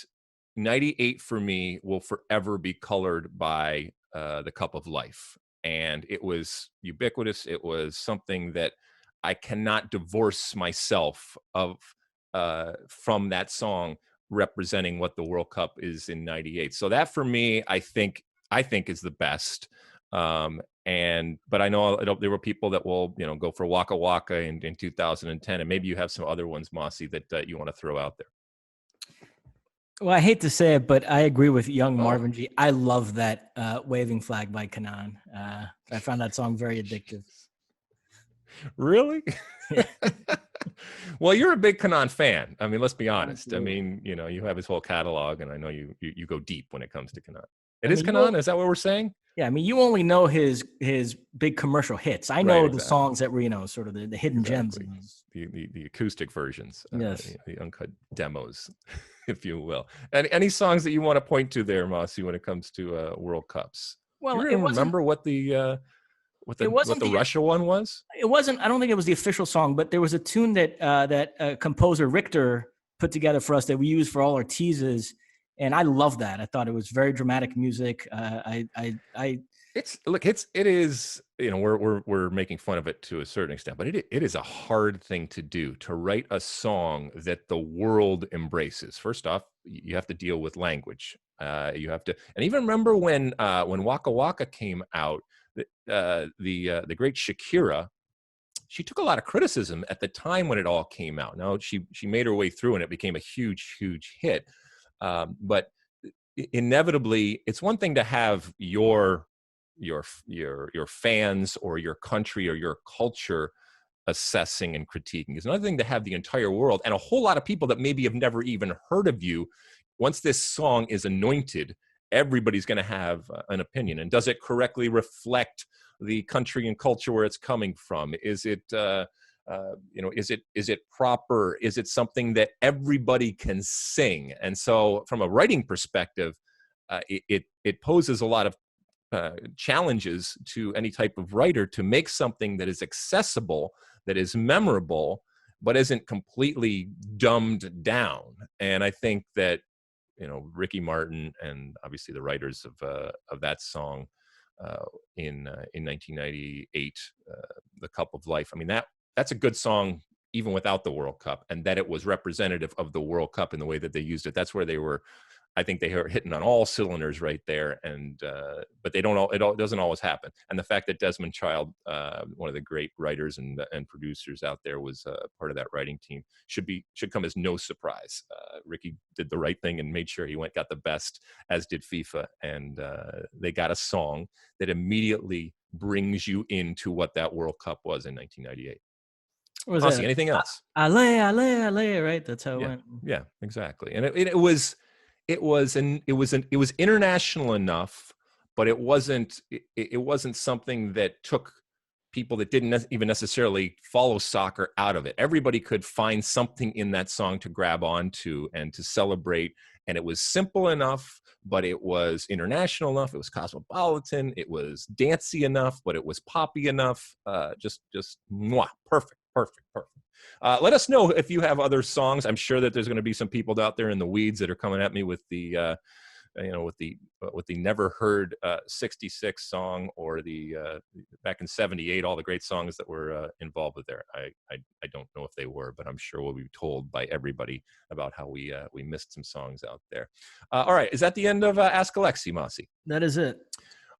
98 for me will forever be colored by the Cup of Life. And it was ubiquitous. It was something that I cannot divorce myself of from that song representing what the World Cup is in 98. So that for me, I think is the best. But I know there were people that will, go for Waka Waka in 2010, and maybe you have some other ones, Mosse, that you want to throw out there. Well, I hate to say it, but I agree with Young Marvin G. I love that Waving Flag by Kanan. I found that song very addictive. Really? Well, you're a big Kanan fan. I mean, let's be honest. Absolutely. I mean, you have his whole catalog, and I know you go deep when it comes to Kanan. Is Kanan? Is that what we're saying? Yeah, I mean, you only know his big commercial hits. I know the songs that were, sort of the hidden gems. The acoustic versions. Yes. The uncut demos, if you will. And any songs that you want to point to there, Mosse, when it comes to World Cups? Well, do you remember what the Russia one was? It wasn't. I don't think it was the official song, but there was a tune that composer Richter put together for us that we used for all our teases. And I love that. I thought it was very dramatic music. It is, we're making fun of it to a certain extent, but it is a hard thing to do, to write a song that the world embraces. First off, you have to deal with language. You have to, and even remember when Waka Waka came out, the great Shakira, she took a lot of criticism at the time when it all came out. Now she made her way through and it became a huge, huge hit. But inevitably, it's one thing to have your fans or your country or your culture assessing and critiquing. It's another thing to have the entire world and a whole lot of people that maybe have never even heard of you. Once this song is anointed, everybody's going to have an opinion. And does it correctly reflect the country and culture where it's coming from? Is it is it proper? Is it something that everybody can sing? And so from a writing perspective, it poses a lot of challenges to any type of writer to make something that is accessible, that is memorable, but isn't completely dumbed down. And I think that, Ricky Martin and obviously the writers of that song in 1998, The Cup of Life, I mean, that's a good song even without the World Cup, and that it was representative of the World Cup in the way that they used it. That's where they were, I think they were hitting on all cylinders right there. And but it doesn't always happen. And the fact that Desmond Child, one of the great writers and producers out there, was part of that writing team should come as no surprise. Ricky did the right thing and made sure he got the best, as did FIFA, and they got a song that immediately brings you into what that World Cup was in 1998. Mosse, anything else? Ale, right? That's how it went. Yeah, exactly. And it was international enough, but it wasn't something that took people that didn't even necessarily follow soccer out of it. Everybody could find something in that song to grab onto and to celebrate. And it was simple enough, but it was international enough. It was cosmopolitan. It was dancey enough, but it was poppy enough. Just mwah, perfect. Let us know if you have other songs. I'm sure that there's going to be some people out there in the weeds that are coming at me with the never heard 66 song, or the back in 78, all the great songs that were involved with there. I don't know if they were, but I'm sure we'll be told by everybody about how we missed some songs out there. All right, is that the end of Ask Alexi, Mosse? That is it.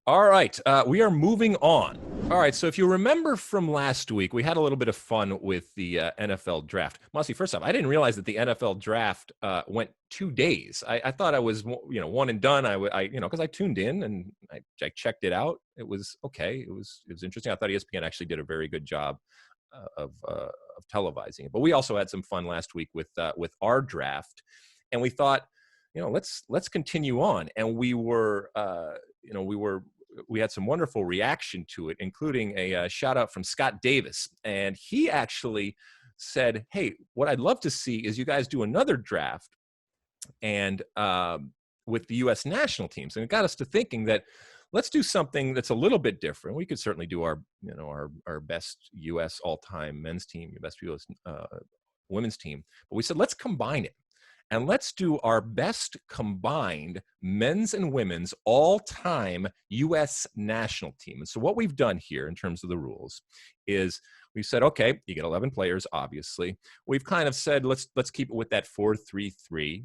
All right, we are moving on. All right, so if you remember from last week, we had a little bit of fun with the NFL draft. Mosse, first off, I didn't realize that the NFL draft went 2 days. I thought I was, one and done. Because I tuned in and I checked it out. It was okay. It was interesting. I thought ESPN actually did a very good job of televising it. But we also had some fun last week with our draft, and we thought, let's continue on. And we had some wonderful reaction to it, including a shout out from Scott Davis. And he actually said, hey, what I'd love to see is you guys do another draft, and with the U.S. national teams. And it got us to thinking that let's do something that's a little bit different. We could certainly do our best U.S. all-time men's team, best U.S. Women's team. But we said, let's combine it. And let's do our best combined men's and women's all-time U.S. national team. And so what we've done here in terms of the rules is we said, okay, you get 11 players, obviously. We've kind of said, let's keep it with that 4-3-3.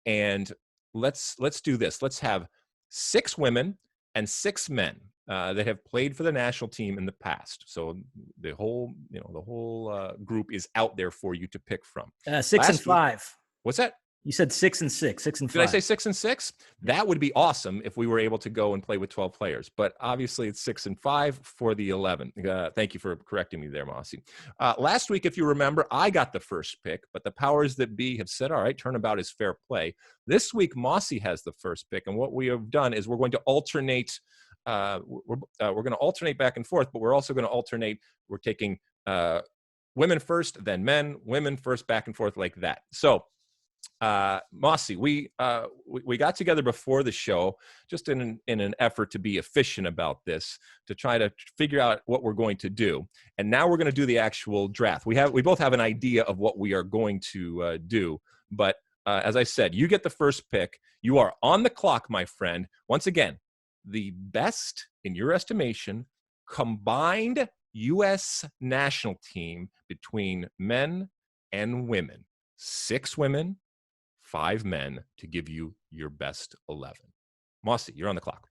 And let's do this. Let's have 6 women and 6 men that have played for the national team in the past. So the whole group is out there for you to pick from. 6 and 5. What's that? You said 6 and 6, 6 and 5. Did I say 6 and 6? That would be awesome if we were able to go and play with 12 players. But obviously, it's 6 and 5 for the 11. Thank you for correcting me there, Mosse. Last week, if you remember, I got the first pick, but the powers that be have said, all right, turnabout is fair play. This week, Mosse has the first pick, and what we have done is we're going to alternate. We're going to alternate back and forth, but we're also going to alternate. We're taking women first, then men, women first, back and forth like that. So. Mosse, we got together before the show just in an effort to be efficient about this, to try to figure out what we're going to do. And now we're going to do the actual draft. We both have an idea of what we are going to do. But as I said, you get the first pick. You are on the clock, my friend. Once again, the best, in your estimation, combined U.S. national team between men and women. 6 women, 5 men to give you your best 11. Mosse, you're on the clock.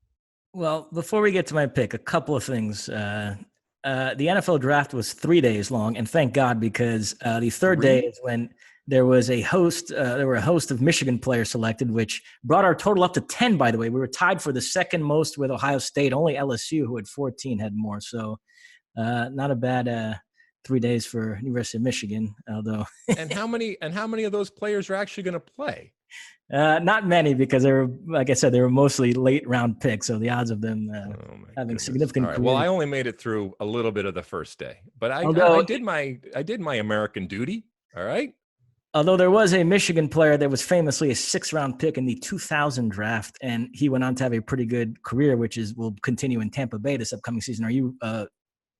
Well, before we get to my pick, a couple of things. The NFL draft was 3 days long, and thank God, because the third day is when there was a host. There were a host of Michigan players selected, which brought our total up to 10. By the way, we were tied for the second most with Ohio State. Only LSU, who had 14, had more. So, not a bad 3 days for University of Michigan, although. and how many of those players are actually going to play? Not many, because they were, like I said, they were mostly late round picks. So the odds of them having significant. All right. Well, I only made it through a little bit of the first day, but I did my American duty. All right. Although there was a Michigan player that was famously a 6th round pick in the 2000 draft, and he went on to have a pretty good career, which will continue in Tampa Bay this upcoming season. Are you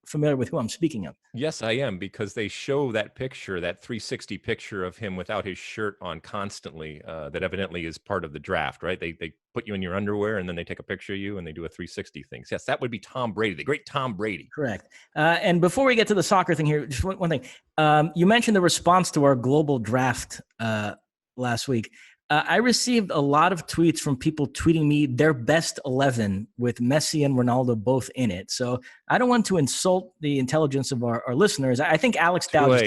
familiar with who I'm speaking of? Yes, I am, because they show that picture, that 360 picture of him without his shirt on constantly, that evidently is part of the draft, right? They put you in your underwear and then they take a picture of you and they do a 360 thing. Yes, that would be Tom Brady, the great Tom Brady. Correct. And before we get to the soccer thing here, just one thing. You mentioned the response to our global draft last week. I received a lot of tweets from people tweeting me their best 11 with Messi and Ronaldo both in it. So I don't want to insult the intelligence of our listeners. I think Alex Dow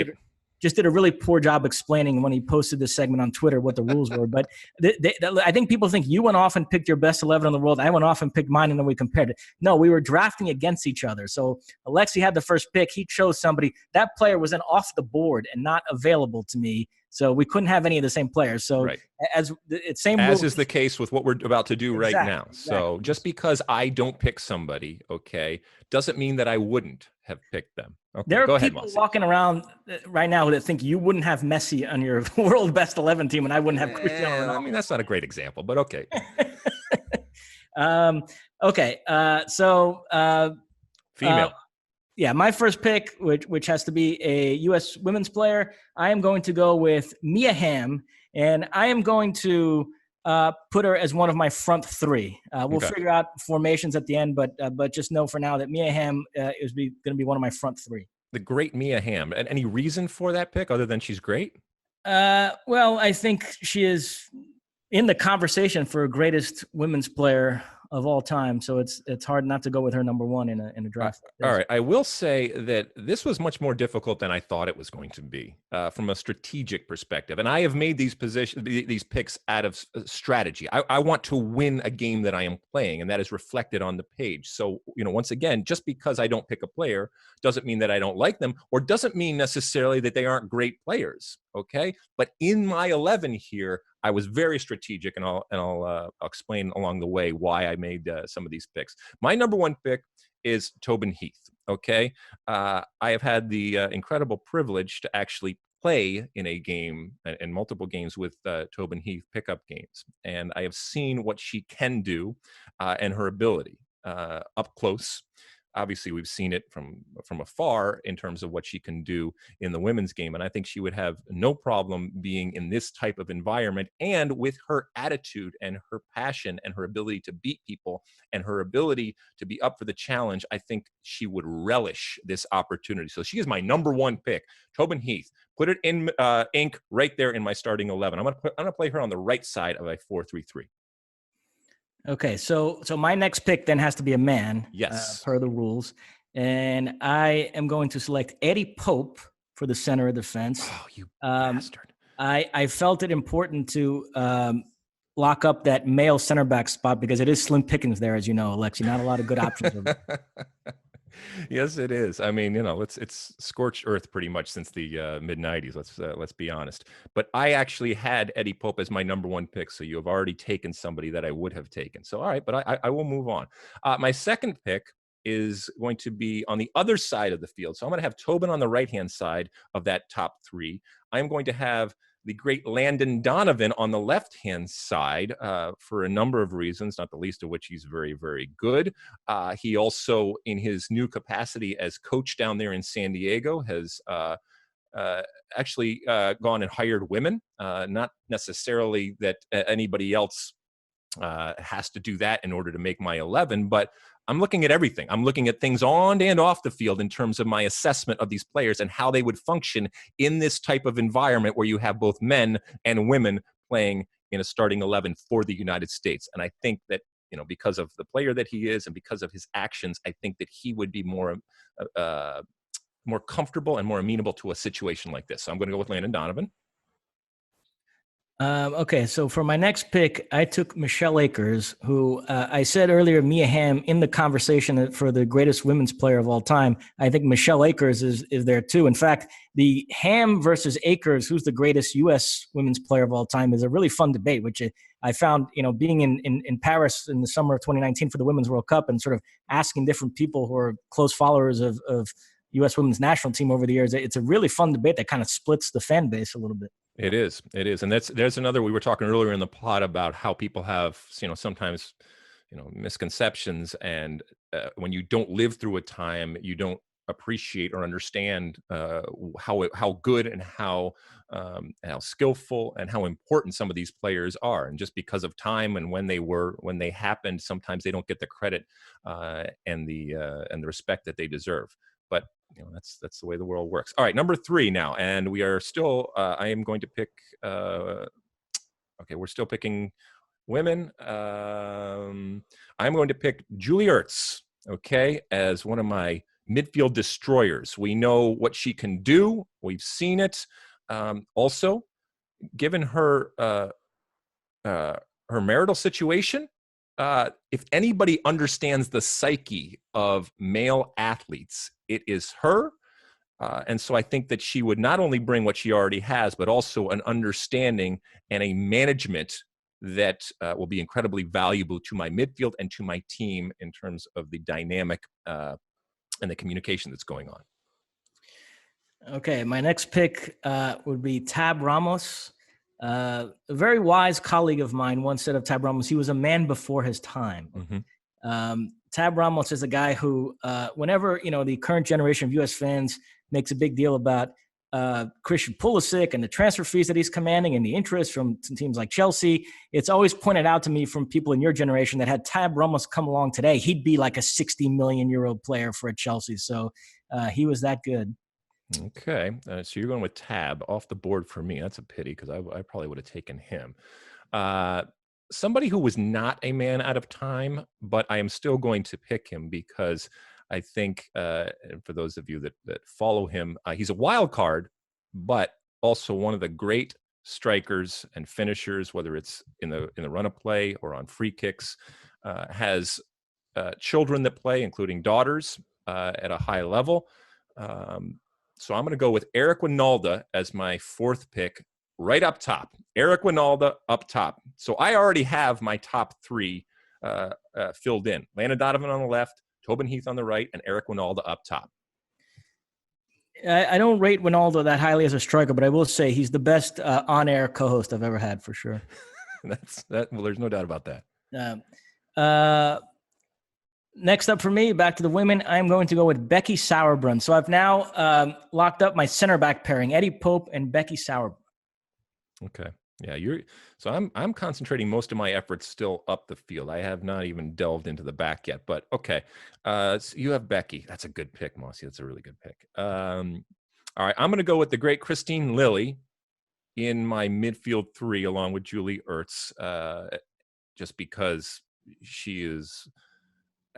just did a really poor job explaining when he posted this segment on Twitter what the rules were. But I think people think you went off and picked your best 11 in the world. I went off and picked mine, and then we compared it. No, we were drafting against each other. So Alexi had the first pick. He chose somebody. That player was then off the board and not available to me. So we couldn't have any of the same players. So right. as is the case with what we're about to do right now. Exactly. So just because I don't pick somebody, okay, doesn't mean that I wouldn't have picked them. Okay, there go are ahead, people Mosse. walking around right now that think you wouldn't have Messi on your world best 11 team, and I wouldn't have Cristiano Ronaldo. I mean, that's not a great example, but okay. Okay. Female. Yeah, my first pick, which has to be a U.S. women's player, I am going to go with Mia Hamm, and I am going to put her as one of my front 3. We'll figure out formations at the end, but just know for now that Mia Hamm is going to be one of my front 3. The great Mia Hamm. And any reason for that pick other than she's great? Well, I think she is in the conversation for greatest women's player of all time. So it's hard not to go with her number 1 in a draft. All right. I will say that this was much more difficult than I thought it was going to be from a strategic perspective. And I have made these picks out of strategy. I want to win a game that I am playing, and that is reflected on the page. So, once again, just because I don't pick a player doesn't mean that I don't like them, or doesn't mean necessarily that they aren't great players. Okay. But in my 11 here, I was very strategic, and I'll explain along the way why I made some of these picks. My number 1 pick is Tobin Heath. Okay, I have had the incredible privilege to actually play in a game and multiple games with Tobin Heath pickup games, and I have seen what she can do and her ability up close. Obviously, we've seen it from afar in terms of what she can do in the women's game. And I think she would have no problem being in this type of environment. And with her attitude and her passion and her ability to beat people and her ability to be up for the challenge, I think she would relish this opportunity. So she is my number one pick, Tobin Heath. Put it in ink right there in my starting 11. I'm gonna play her on the right side of a 4-3-3. Okay, so my next pick then has to be a man, Yes. per the rules, and I am going to select Eddie Pope for the center of defense. Oh, you bastard! I felt it important to lock up that male center back spot because it is slim pickings there, as you know, Alexi. Not a lot of good options over there. Yes, it is. I mean, it's scorched earth pretty much since the mid '90s. Let's be honest. But I actually had Eddie Pope as my number one pick, so you have already taken somebody that I would have taken. So all right, but I will move on. My second pick is going to be on the other side of the field. So I'm going to have Tobin on the right-hand side of that top three. I'm going to have the great Landon Donovan on the left-hand side for a number of reasons, not the least of which he's very, very good. He also, in his new capacity as coach down there in San Diego, has actually gone and hired women, not necessarily that anybody else has to do that in order to make my 11, but I'm looking at everything. I'm looking at things on and off the field in terms of my assessment of these players and how they would function in this type of environment where you have both men and women playing in a starting 11 for the United States. And I think that, because of the player that he is and because of his actions, I think that he would be more comfortable and more amenable to a situation like this. So I'm going to go with Landon Donovan. Okay, so for my next pick, I took Michelle Akers, who I said earlier, Mia Hamm in the conversation for the greatest women's player of all time. I think Michelle Akers is there too. In fact, the Hamm versus Akers, who's the greatest U.S. women's player of all time, is a really fun debate, which I found, being in Paris in the summer of 2019 for the Women's World Cup and sort of asking different people who are close followers of U.S. women's national team over the years. It's a really fun debate that kind of splits the fan base a little bit. It is. And there's another, we were talking earlier in the pod about how people have, sometimes, misconceptions. And when you don't live through a time, you don't appreciate or understand how good and how skillful and how important some of these players are. And just because of time and when they happened, sometimes they don't get the credit and the respect that they deserve. But that's the way the world works. All right, number 3 now, and we are still. I am going to pick. Okay, we're still picking women. I'm going to pick Julie Ertz. Okay, as one of my midfield destroyers. We know what she can do. We've seen it. Also, given her marital situation. If anybody understands the psyche of male athletes, it is her. And so I think that she would not only bring what she already has, but also an understanding and a management that will be incredibly valuable to my midfield and to my team in terms of the dynamic and the communication that's going on. Okay, my next pick would be Tab Ramos. A very wise colleague of mine once said of Tab Ramos, he was a man before his time. Mm-hmm. Tab Ramos is a guy who, whenever, the current generation of U.S. fans makes a big deal about Christian Pulisic and the transfer fees that he's commanding and the interest from teams like Chelsea, it's always pointed out to me from people in your generation that had Tab Ramos come along today, he'd be like a 60 million euro player for Chelsea. So he was that good. Okay, so you're going with Tab off the board for me. That's a pity because I probably would have taken him. Somebody who was not a man out of time, but I am still going to pick him because I think, for those of you that follow him, he's a wild card, but also one of the great strikers and finishers, whether it's in the run of play or on free kicks. Has children that play, including daughters, at a high level. So I'm going to go with Eric Winalda as my 4th pick, right up top. Eric Winalda up top. So I already have my top 3 filled in. Landon Donovan on the left, Tobin Heath on the right, and Eric Winalda up top. I don't rate Ronaldo that highly as a striker, but I will say he's the best on-air co-host I've ever had for sure. Well, there's no doubt about that. Next up for me, back to the women, I'm going to go with Becky Sauerbrunn. So I've now locked up my center back pairing, Eddie Pope and Becky Sauerbrunn. Okay. Yeah, I'm concentrating most of my efforts still up the field. I have not even delved into the back yet, but okay. So you have Becky. That's a good pick, Mosse. That's a really good pick. All right, I'm going to go with the great Christine Lilly in my midfield three, along with Julie Ertz, just because she is,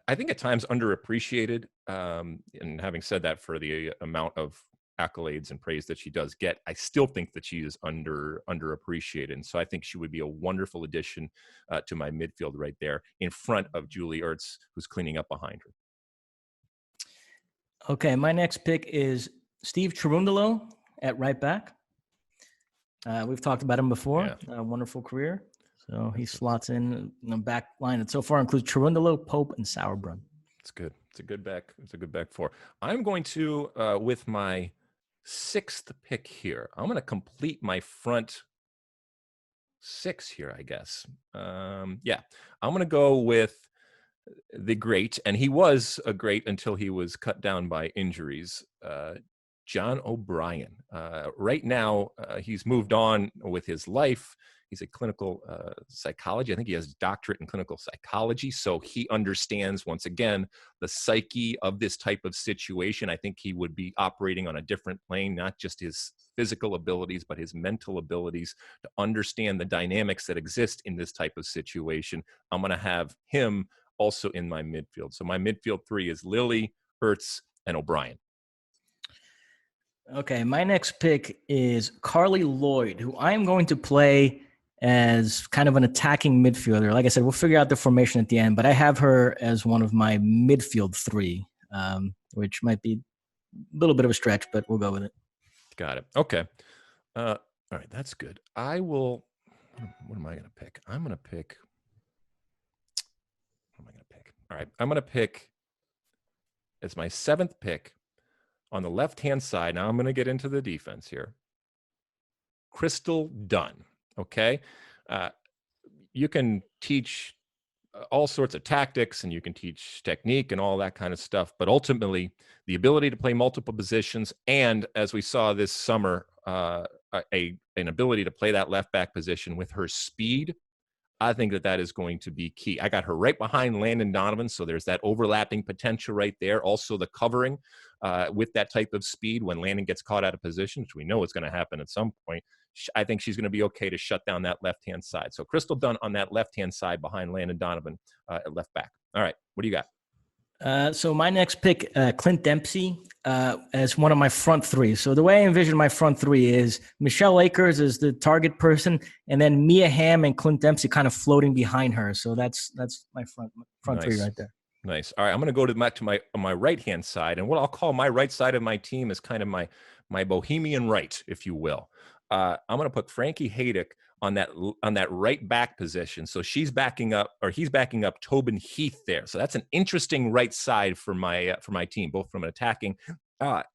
I think, at times underappreciated. And having said that, for the amount of accolades and praise that she does get, I still think that she is underappreciated. And so I think she would be a wonderful addition to my midfield right there in front of Julie Ertz, who's cleaning up behind her. Okay, my next pick is Steve Cherundolo at right back. We've talked about him before. Yeah. Wonderful career. So he slots in the back line that so far includes Cherundolo, Pope, and Sauerbrunn. It's good. It's a good back. It's a good back four. I'm going to, with my sixth pick here, I'm going to complete my front six here, I guess. Yeah, I'm going to go with the great, and he was a great until he was cut down by injuries, John O'Brien. Right now, he's moved on with his life. He's a clinical psychologist. I think he has a doctorate in clinical psychology. So he understands, once again, the psyche of this type of situation. I think he would be operating on a different plane, not just his physical abilities, but his mental abilities to understand the dynamics that exist in this type of situation. I'm going to have him also in my midfield. So my midfield three is Lilly, Ertz, and O'Brien. Okay, my next pick is Carli Lloyd, who I am going to play as kind of an attacking midfielder. Like I said, we'll figure out the formation at the end, but I have her as one of my midfield three, which might be a little bit of a stretch, but we'll go with it. Got it. Okay. All right, that's good. I will. What am I going to pick? I'm going to pick. What am I going to pick? All right, I'm going to pick as my seventh pick on the left-hand side. Now I'm going to get into the defense here. Crystal Dunn. Okay. You can teach all sorts of tactics and you can teach technique and all that kind of stuff. But ultimately, the ability to play multiple positions and, as we saw this summer, an ability to play that left back position with her speed, I think that is going to be key. I got her right behind Landon Donovan, so there's that overlapping potential right there. Also, the covering with that type of speed when Landon gets caught out of position, which we know is going to happen at some point. I think she's going to be okay to shut down that left-hand side. So Crystal Dunn on that left-hand side behind Landon Donovan at left back. All right, what do you got? So my next pick, Clint Dempsey, as one of my front three. So the way I envision my front three is Michelle Akers is the target person, and then Mia Hamm and Clint Dempsey kind of floating behind her. So that's my front Nice. three right there. Nice. All right, I'm going to go to my right-hand side, and what I'll call my right side of my team is kind of my bohemian right, if you will. I'm going to put Frankie Haydick on that right back position. So he's backing up Tobin Heath there. So that's an interesting right side for my team, both from an attacking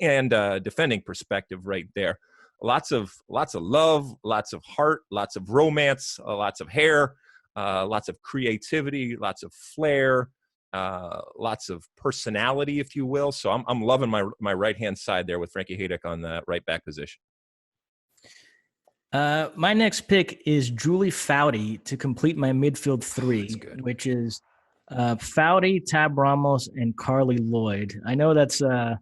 and defending perspective right there. Lots of love, lots of heart, lots of romance, lots of hair, lots of creativity, lots of flair, lots of personality, if you will. So I'm loving my right-hand side there with Frankie Haydick on the right back position. My next pick is Julie Foudy to complete my midfield three, which is Foudy, Tab Ramos, and Carli Lloyd. I know that's a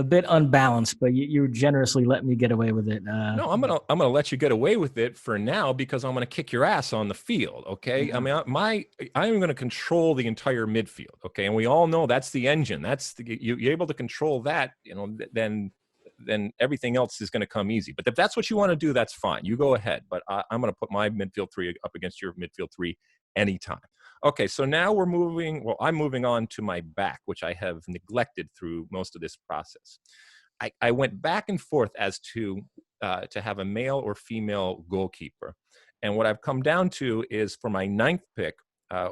bit unbalanced, but you generously let me get away with it. No, I'm gonna let you get away with it for now because I'm gonna kick your ass on the field. Okay, mm-hmm. I mean, I'm gonna control the entire midfield. Okay, and we all know that's the engine. That's you're able to control that. You know, then everything else is going to come easy. But if that's what you want to do, that's fine. You go ahead. But I'm going to put my midfield three up against your midfield three anytime. Okay, so now I'm moving on to my back, which I have neglected through most of this process. I went back and forth as to have a male or female goalkeeper. And what I've come down to is for my ninth pick,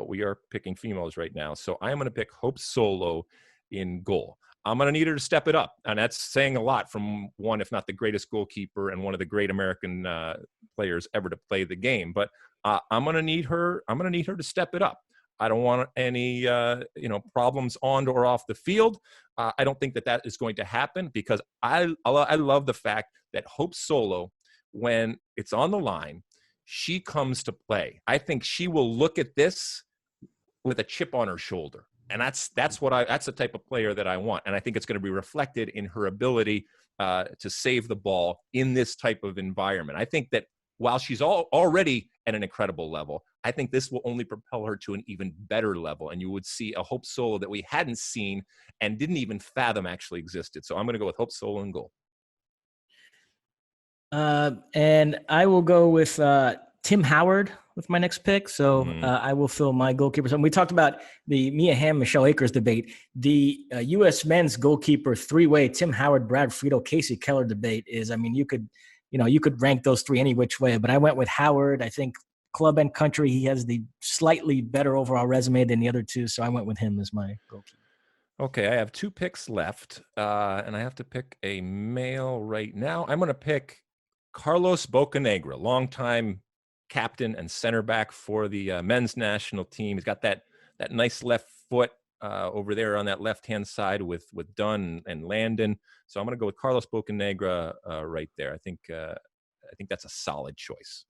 we are picking females right now. So I'm going to pick Hope Solo in goal. I'm going to need her to step it up. And that's saying a lot from one, if not the greatest goalkeeper and one of the great American players ever to play the game. But I'm going to need her. I'm going to need her to step it up. I don't want any, problems on or off the field. I don't think that is going to happen, because I love the fact that Hope Solo, when it's on the line, she comes to play. I think she will look at this with a chip on her shoulder. And that's the type of player that I want. And I think it's going to be reflected in her ability to save the ball in this type of environment. I think that while she's already at an incredible level, I think this will only propel her to an even better level. And you would see a Hope Solo that we hadn't seen and didn't even fathom actually existed. So I'm going to go with Hope Solo in goal. And I will go with Tim Howard with my next pick. So I will fill my goalkeeper. So we talked about the Mia Hamm, Michelle Akers debate. The U.S. men's goalkeeper three-way Tim Howard, Brad Friedel, Casey Keller debate is, I mean, you could rank those three any which way, but I went with Howard. I think club and country, he has the slightly better overall resume than the other two. So I went with him as my goalkeeper. Okay, I have 2 picks left, and I have to pick a male right now. I'm going to pick Carlos Bocanegra, longtime captain and center back for the men's national team. He's got that nice left foot over there on that left-hand side with Dunn and Landon. So I'm going to go with Carlos Bocanegra right there. I think that's a solid choice.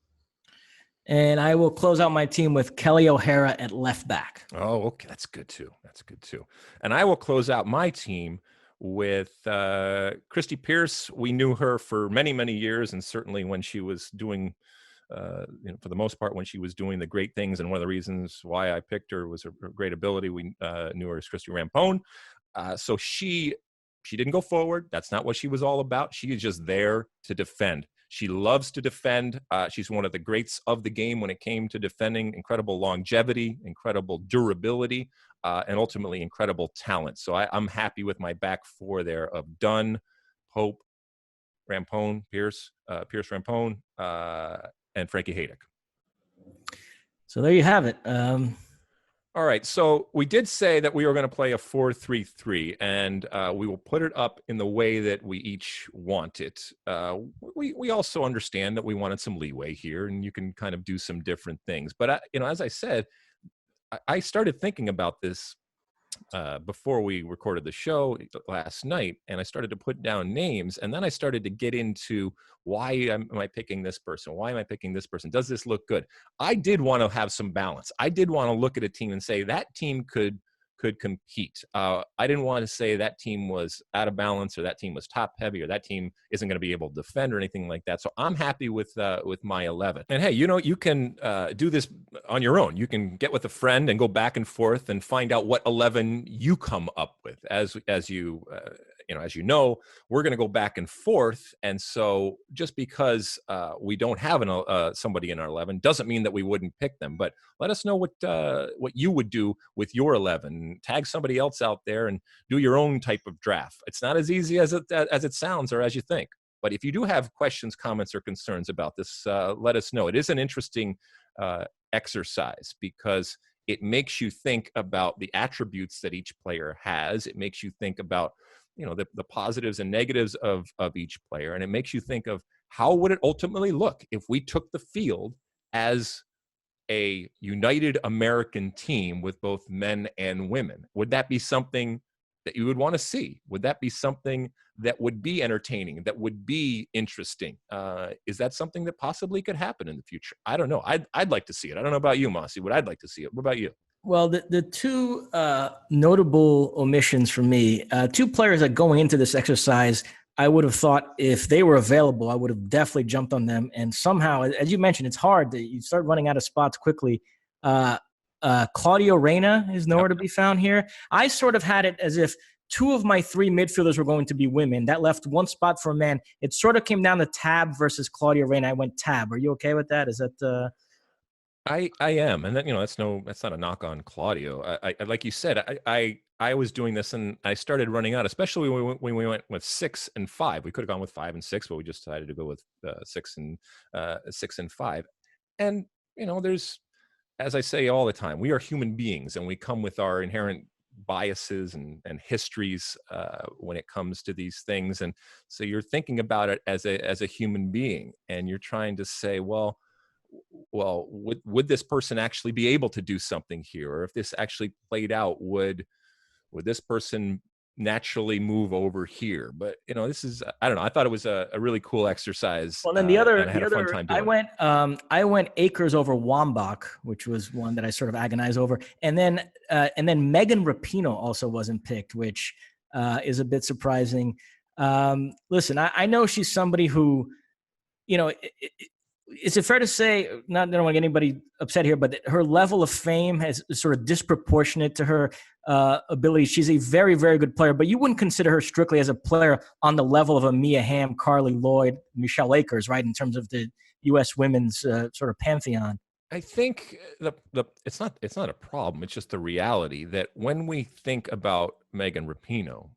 And I will close out my team with Kelly O'Hara at left back. Oh, okay. That's good too. And I will close out my team with Christy Pierce. We knew her for many, many years, and certainly when she was doing, for the most part, when she was doing the great things. And one of the reasons why I picked her was her great ability. We knew her as Christy Rampone. So she didn't go forward. That's not what she was all about. She is just there to defend. She loves to defend. She's one of the greats of the game when it came to defending. Incredible longevity, incredible durability, and ultimately incredible talent. So I'm happy with my back four there of Dunn, Pope, Rampone, Pierce Rampone, and Frankie Haydick. So there you have it. All right, so we did say that we were going to play a 4-3-3, and we will put it up in the way that we each want it. We also understand that we wanted some leeway here, and you can kind of do some different things. But as I said, I started thinking about this before we recorded the show last night, and I started to put down names, and then I started to get into why am I picking this person? Why am I picking this person? Does this look good? I did want to have some balance. I did want to look at a team and say that team could compete. I didn't want to say that team was out of balance, or that team was top heavy, or that team isn't going to be able to defend, or anything like that. So I'm happy with my 11. And hey, you can do this on your own. You can get with a friend and go back and forth and find out what 11 you come up with. As you know, we're going to go back and forth. And so just because we don't have somebody in our 11 doesn't mean that we wouldn't pick them. But let us know what you would do with your 11. Tag somebody else out there and do your own type of draft. It's not as easy as it sounds or as you think. But if you do have questions, comments, or concerns about this, let us know. It is an interesting exercise because it makes you think about the attributes that each player has. It makes you think about the positives and negatives of each player. And it makes you think of how would it ultimately look if we took the field as a united American team with both men and women. Would that be something that you would want to see? Would that be something that would be entertaining, that would be interesting? Is that something that possibly could happen in the future? I don't know. I'd like to see it. I don't know about you, Mosse, but I'd like to see it. What about you? Well, the two notable omissions for me, two players that going into this exercise, I would have thought if they were available, I would have definitely jumped on them. And somehow, as you mentioned, it's hard that you start running out of spots quickly. Claudio Reyna is nowhere to be found here. I sort of had it as if two of my three midfielders were going to be women. That left one spot for a man. It sort of came down to Tab versus Claudio Reyna. I went Tab. Are you okay with that? Is that I am, and then that's not a knock on Claudio. I like you said, I was doing this and I started running out, especially when we went with 6 and 5. We could have gone with 5 and 6, but we just decided to go with 6 and 5. And there's, as I say all the time, we are human beings and we come with our inherent biases and histories when it comes to these things. And so you're thinking about it as a human being, and you're trying to say, well, would this person actually be able to do something here? Or if this actually played out, would this person naturally move over here? But this is, I don't know, I thought it was a really cool exercise. Well, then and I had a fun time doing it. I went Acres over Wambach, which was one that I sort of agonized over, and then Megan Rapinoe also wasn't picked, which is a bit surprising. Listen, I know she's somebody who, is it fair to say, I don't want to get anybody upset here, but her level of fame is sort of disproportionate to her ability. She's a very, very good player, but you wouldn't consider her strictly as a player on the level of a Mia Hamm, Carli Lloyd, Michelle Akers, right, in terms of the U.S. women's sort of pantheon. I think it's not a problem. It's just the reality that when we think about Megan Rapinoe,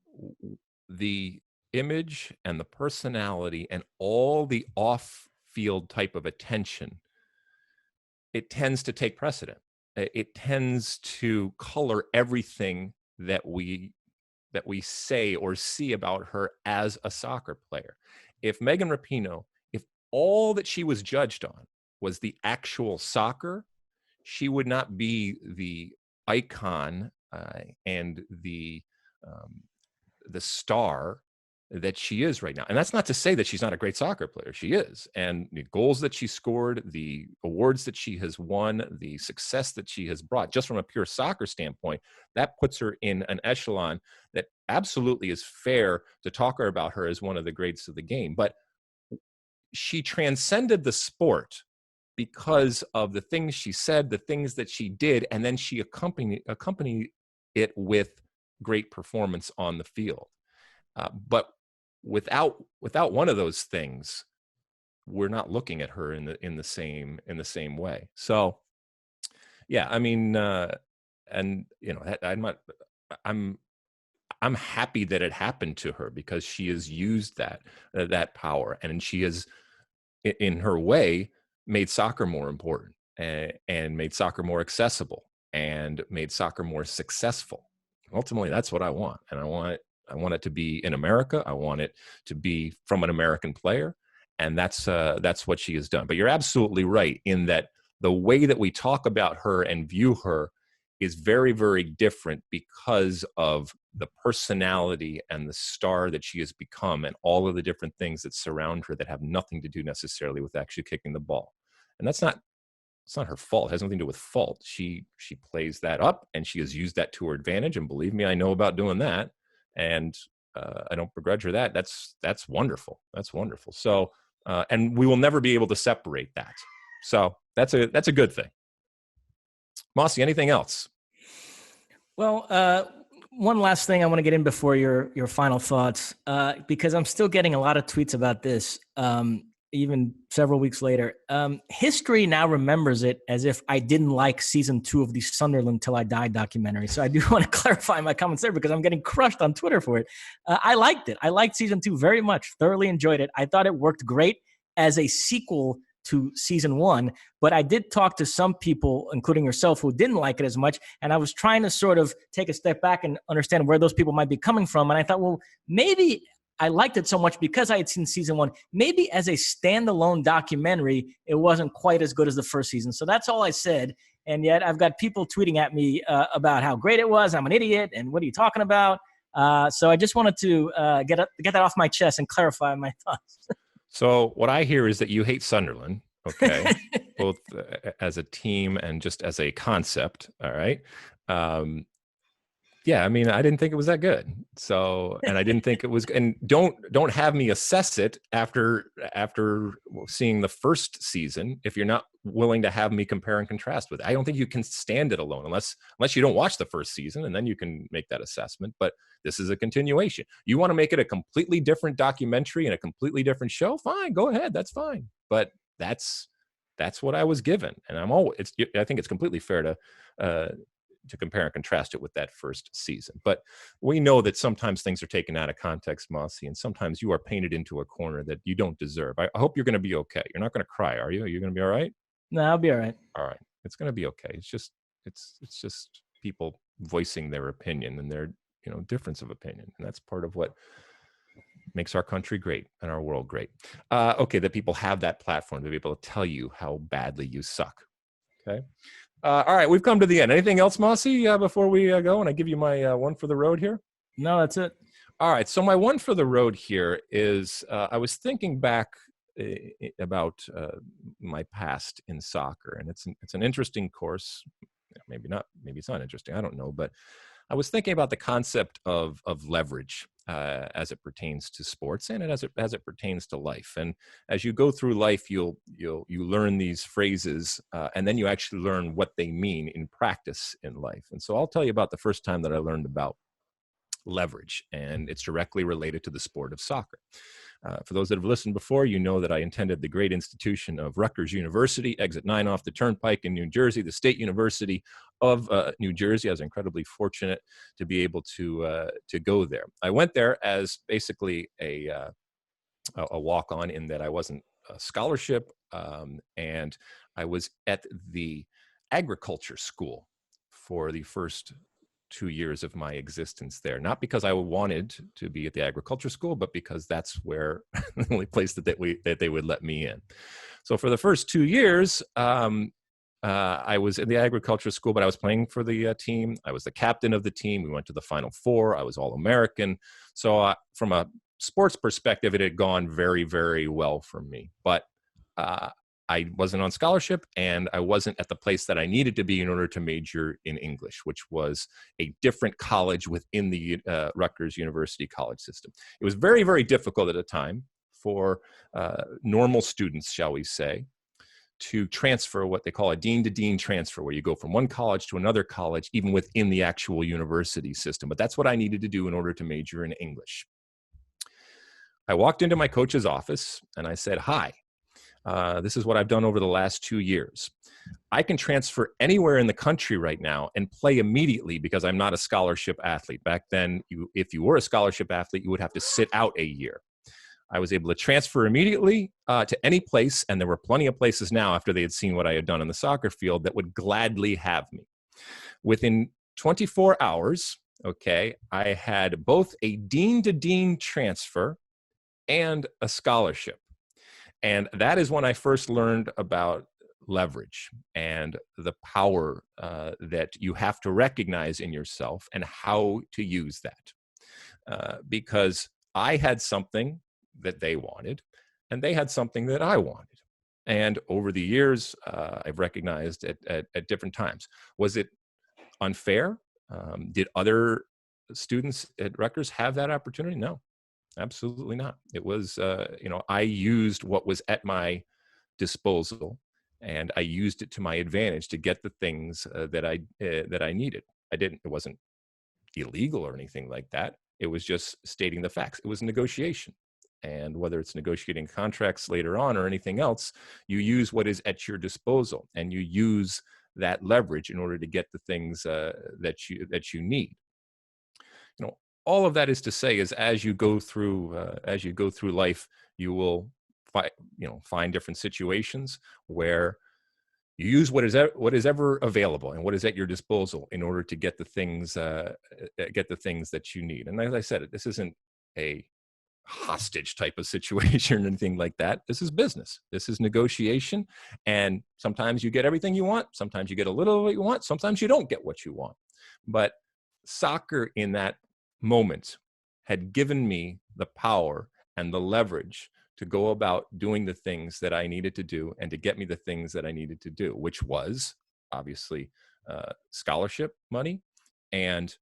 the image and the personality and all the off-field type of attention, it tends to take precedent. It tends to color everything that we say or see about her as a soccer player. If Megan Rapinoe, if all that she was judged on was the actual soccer, she would not be the icon and the star that she is right now. And that's not to say that she's not a great soccer player. She is. And the goals that she scored, the awards that she has won, the success that she has brought, just from a pure soccer standpoint, that puts her in an echelon that absolutely is fair to talk about her as one of the greats of the game. But she transcended the sport because of the things she said, the things that she did, and then she accompanied it with great performance on the field. But without one of those things, we're not looking at her in the same way. So, yeah, I mean, and I'm happy that it happened to her, because she has used that power, and she has, in her way, made soccer more important, and made soccer more accessible, and made soccer more successful. Ultimately, that's what I want, and I want it to be in America. I want it to be from an American player, and that's what she has done. But you're absolutely right in that the way that we talk about her and view her is very, very different because of the personality and the star that she has become, and all of the different things that surround her that have nothing to do necessarily with actually kicking the ball. And it's not her fault. It has nothing to do with fault. She plays that up, and she has used that to her advantage. And believe me, I know about doing that. And I don't begrudge her that. That's wonderful. That's wonderful. So, and we will never be able to separate that. So that's a good thing. Mosse, anything else? Well, one last thing I want to get in before your final thoughts, because I'm still getting a lot of tweets about this, even several weeks later. History now remembers it as if I didn't like season 2 of the Sunderland Till I Die documentary. So I do want to clarify my comments there, because I'm getting crushed on Twitter for it. I liked it. I liked season 2 very much, thoroughly enjoyed it. I thought it worked great as a sequel to season 1, but I did talk to some people, including yourself, who didn't like it as much. And I was trying to sort of take a step back and understand where those people might be coming from. And I thought, well, maybe I liked it so much because I had seen season 1. Maybe as a standalone documentary, it wasn't quite as good as the first season. So that's all I said. And yet I've got people tweeting at me about how great it was. I'm an idiot. And what are you talking about? So I just wanted to get that off my chest and clarify my thoughts. So what I hear is that you hate Sunderland, okay, both as a team and just as a concept. All right. Yeah, I mean, I didn't think it was that good. So, and I didn't think it was, and don't have me assess it after seeing the first season if you're not willing to have me compare and contrast with it. I don't think you can stand it alone unless you don't watch the first season, and then you can make that assessment. But this is a continuation. You want to make it a completely different documentary and a completely different show? Fine, go ahead. That's fine. But that's what I was given, and I think it's completely fair to compare and contrast it with that first season. But we know that sometimes things are taken out of context, Mosse, and sometimes you are painted into a corner that you don't deserve. I hope you're going to be okay. You're not going to cry, are you? Are you going to be all right? No, I'll be all right. All right. It's going to be okay. It's just people voicing their opinion and their, difference of opinion. And that's part of what makes our country great and our world great. Okay, that people have that platform to be able to tell you how badly you suck. Okay. All right, we've come to the end. Anything else, Mosse, before we go? And I give you my one for the road here. No, that's it. All right, so my one for the road here is I was thinking back about my past in soccer, and it's an interesting course. Maybe not. Maybe it's not interesting. I don't know, but I was thinking about the concept of leverage as it pertains to sports and as it pertains to life. And as you go through life, you learn these phrases, and then you actually learn what they mean in practice in life. And so I'll tell you about the first time that I learned about leverage, and it's directly related to the sport of soccer. For those that have listened before, you know that I attended the great institution of Rutgers University, exit 9 off the Turnpike in New Jersey, the State University of New Jersey. I was incredibly fortunate to be able to go there. I went there as basically a walk-on, in that I wasn't a scholarship, and I was at the agriculture school for the first 2 years of my existence there, not because I wanted to be at the agriculture school, but because that's where the only place that they would let me in. So for the first 2 years, I was in the agriculture school, but I was playing for the team. I was the captain of the team. We went to the Final Four. I was All-American. So from a sports perspective, it had gone very, very well for me. But I wasn't on scholarship, and I wasn't at the place that I needed to be in order to major in English, which was a different college within the Rutgers University college system. It was very, very difficult at the time for normal students, shall we say, to transfer what they call a dean-to-dean transfer, where you go from one college to another college, even within the actual university system. But that's what I needed to do in order to major in English. I walked into my coach's office, and I said, "Hi. This is what I've done over the last 2 years. I can transfer anywhere in the country right now and play immediately because I'm not a scholarship athlete." Back then, if you were a scholarship athlete, you would have to sit out a year. I was able to transfer immediately to any place, and there were plenty of places now, after they had seen what I had done in the soccer field, that would gladly have me. Within 24 hours, okay, I had both a dean-to-dean transfer and a scholarship. And that is when I first learned about leverage and the power that you have to recognize in yourself and how to use that. Because I had something that they wanted, and they had something that I wanted. And over the years, I've recognized at different times. Was it unfair? Did other students at Rutgers have that opportunity? No. Absolutely not. It was, I used what was at my disposal, and I used it to my advantage to get the things that I needed. It wasn't illegal or anything like that. It was just stating the facts. It was negotiation. And whether it's negotiating contracts later on or anything else, you use what is at your disposal, and you use that leverage in order to get the things that you need. All of that is to say is, as you go through life, you will find different situations where you use what is ever available and what is at your disposal in order to get the things that you need. And as I said, this isn't a hostage type of situation or anything like that. This is business. This is negotiation. And sometimes you get everything you want. Sometimes you get a little of what you want. Sometimes you don't get what you want. But soccer in that moment had given me the power and the leverage to go about doing the things that I needed to do and to get me the things that I needed to do, which was obviously scholarship money and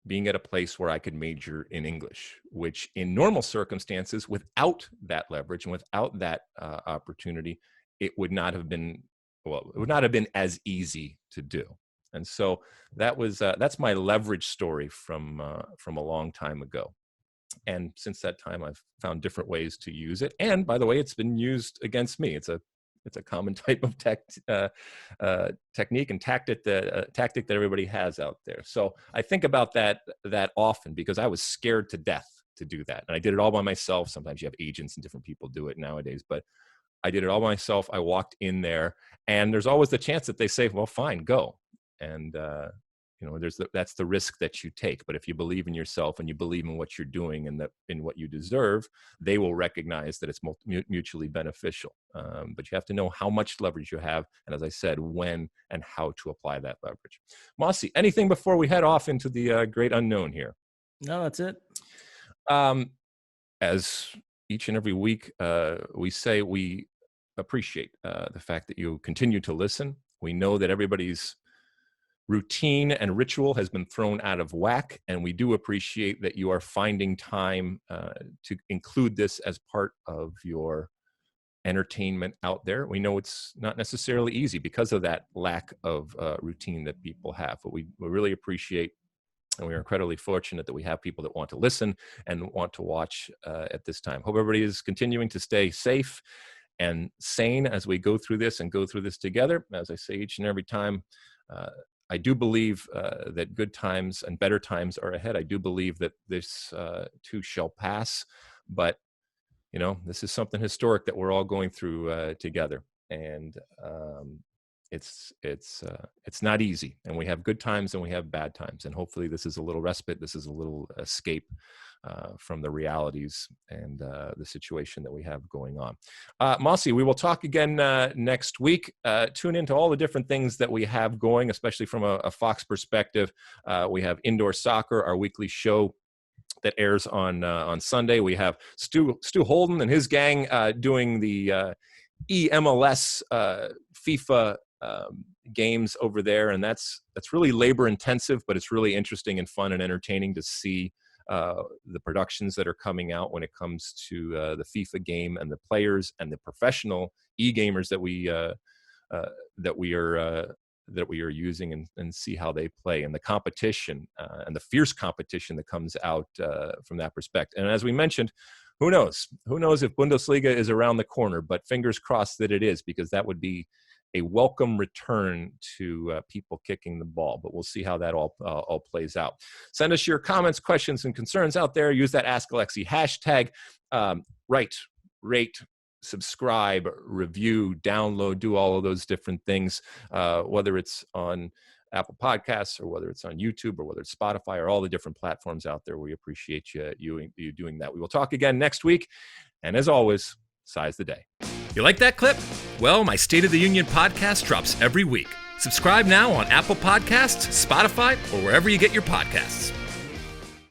being at a place where I could major in English, which in normal circumstances, without that leverage and without that opportunity, it would not have been as easy to do. And so that's my leverage story from a long time ago. And since that time, I've found different ways to use it. And by the way, it's been used against me. It's a common type of technique and tactic that everybody has out there. So I think about that often, because I was scared to death to do that. And I did it all by myself. Sometimes you have agents and different people do it nowadays, but I did it all by myself. I walked in there, and there's always the chance that they say, well, fine, go. And that's the risk that you take. But if you believe in yourself and you believe in what you're doing and that in what you deserve, they will recognize that it's mutually beneficial. But you have to know how much leverage you have, and as I said, when and how to apply that leverage. Mosse, anything before we head off into the great unknown here? No, that's it. As each and every week we say, we appreciate the fact that you continue to listen. We know that everybody's routine and ritual has been thrown out of whack, and we do appreciate that you are finding time to include this as part of your entertainment out there. We know it's not necessarily easy because of that lack of routine that people have, but we really appreciate, and we are incredibly fortunate that we have people that want to listen and want to watch at this time. Hope everybody is continuing to stay safe and sane as we go through this and go through this together. As I say each and every time, I do believe that good times and better times are ahead. I do believe that this too shall pass, but this is something historic that we're all going through together, and it's not easy. And we have good times and we have bad times, and hopefully this is a little respite. This is a little escape from the realities and the situation that we have going on. Mosse, we will talk again next week. Tune into all the different things that we have going, especially from a Fox perspective. We have Indoor Soccer, our weekly show that airs on Sunday. We have Stu Holden and his gang doing the EMLS FIFA games over there, and that's really labor intensive, but it's really interesting and fun and entertaining to see the productions that are coming out when it comes to the FIFA game and the players and the professional e-gamers that we are using, and see how they play, and the competition and the fierce competition that comes out from that perspective. And as we mentioned, who knows if Bundesliga is around the corner, but fingers crossed that it is, because that would be a welcome return to people kicking the ball. But we'll see how that all plays out. Send us your comments, questions, and concerns out there. Use that Ask Alexi hashtag. Rate, subscribe, review, download, do all of those different things, whether it's on Apple Podcasts or whether it's on YouTube or whether it's Spotify or all the different platforms out there. We appreciate you doing that. We will talk again next week. And as always, size the day. You like that clip? Well, my State of the Union podcast drops every week. Subscribe now on Apple Podcasts, Spotify, or wherever you get your podcasts.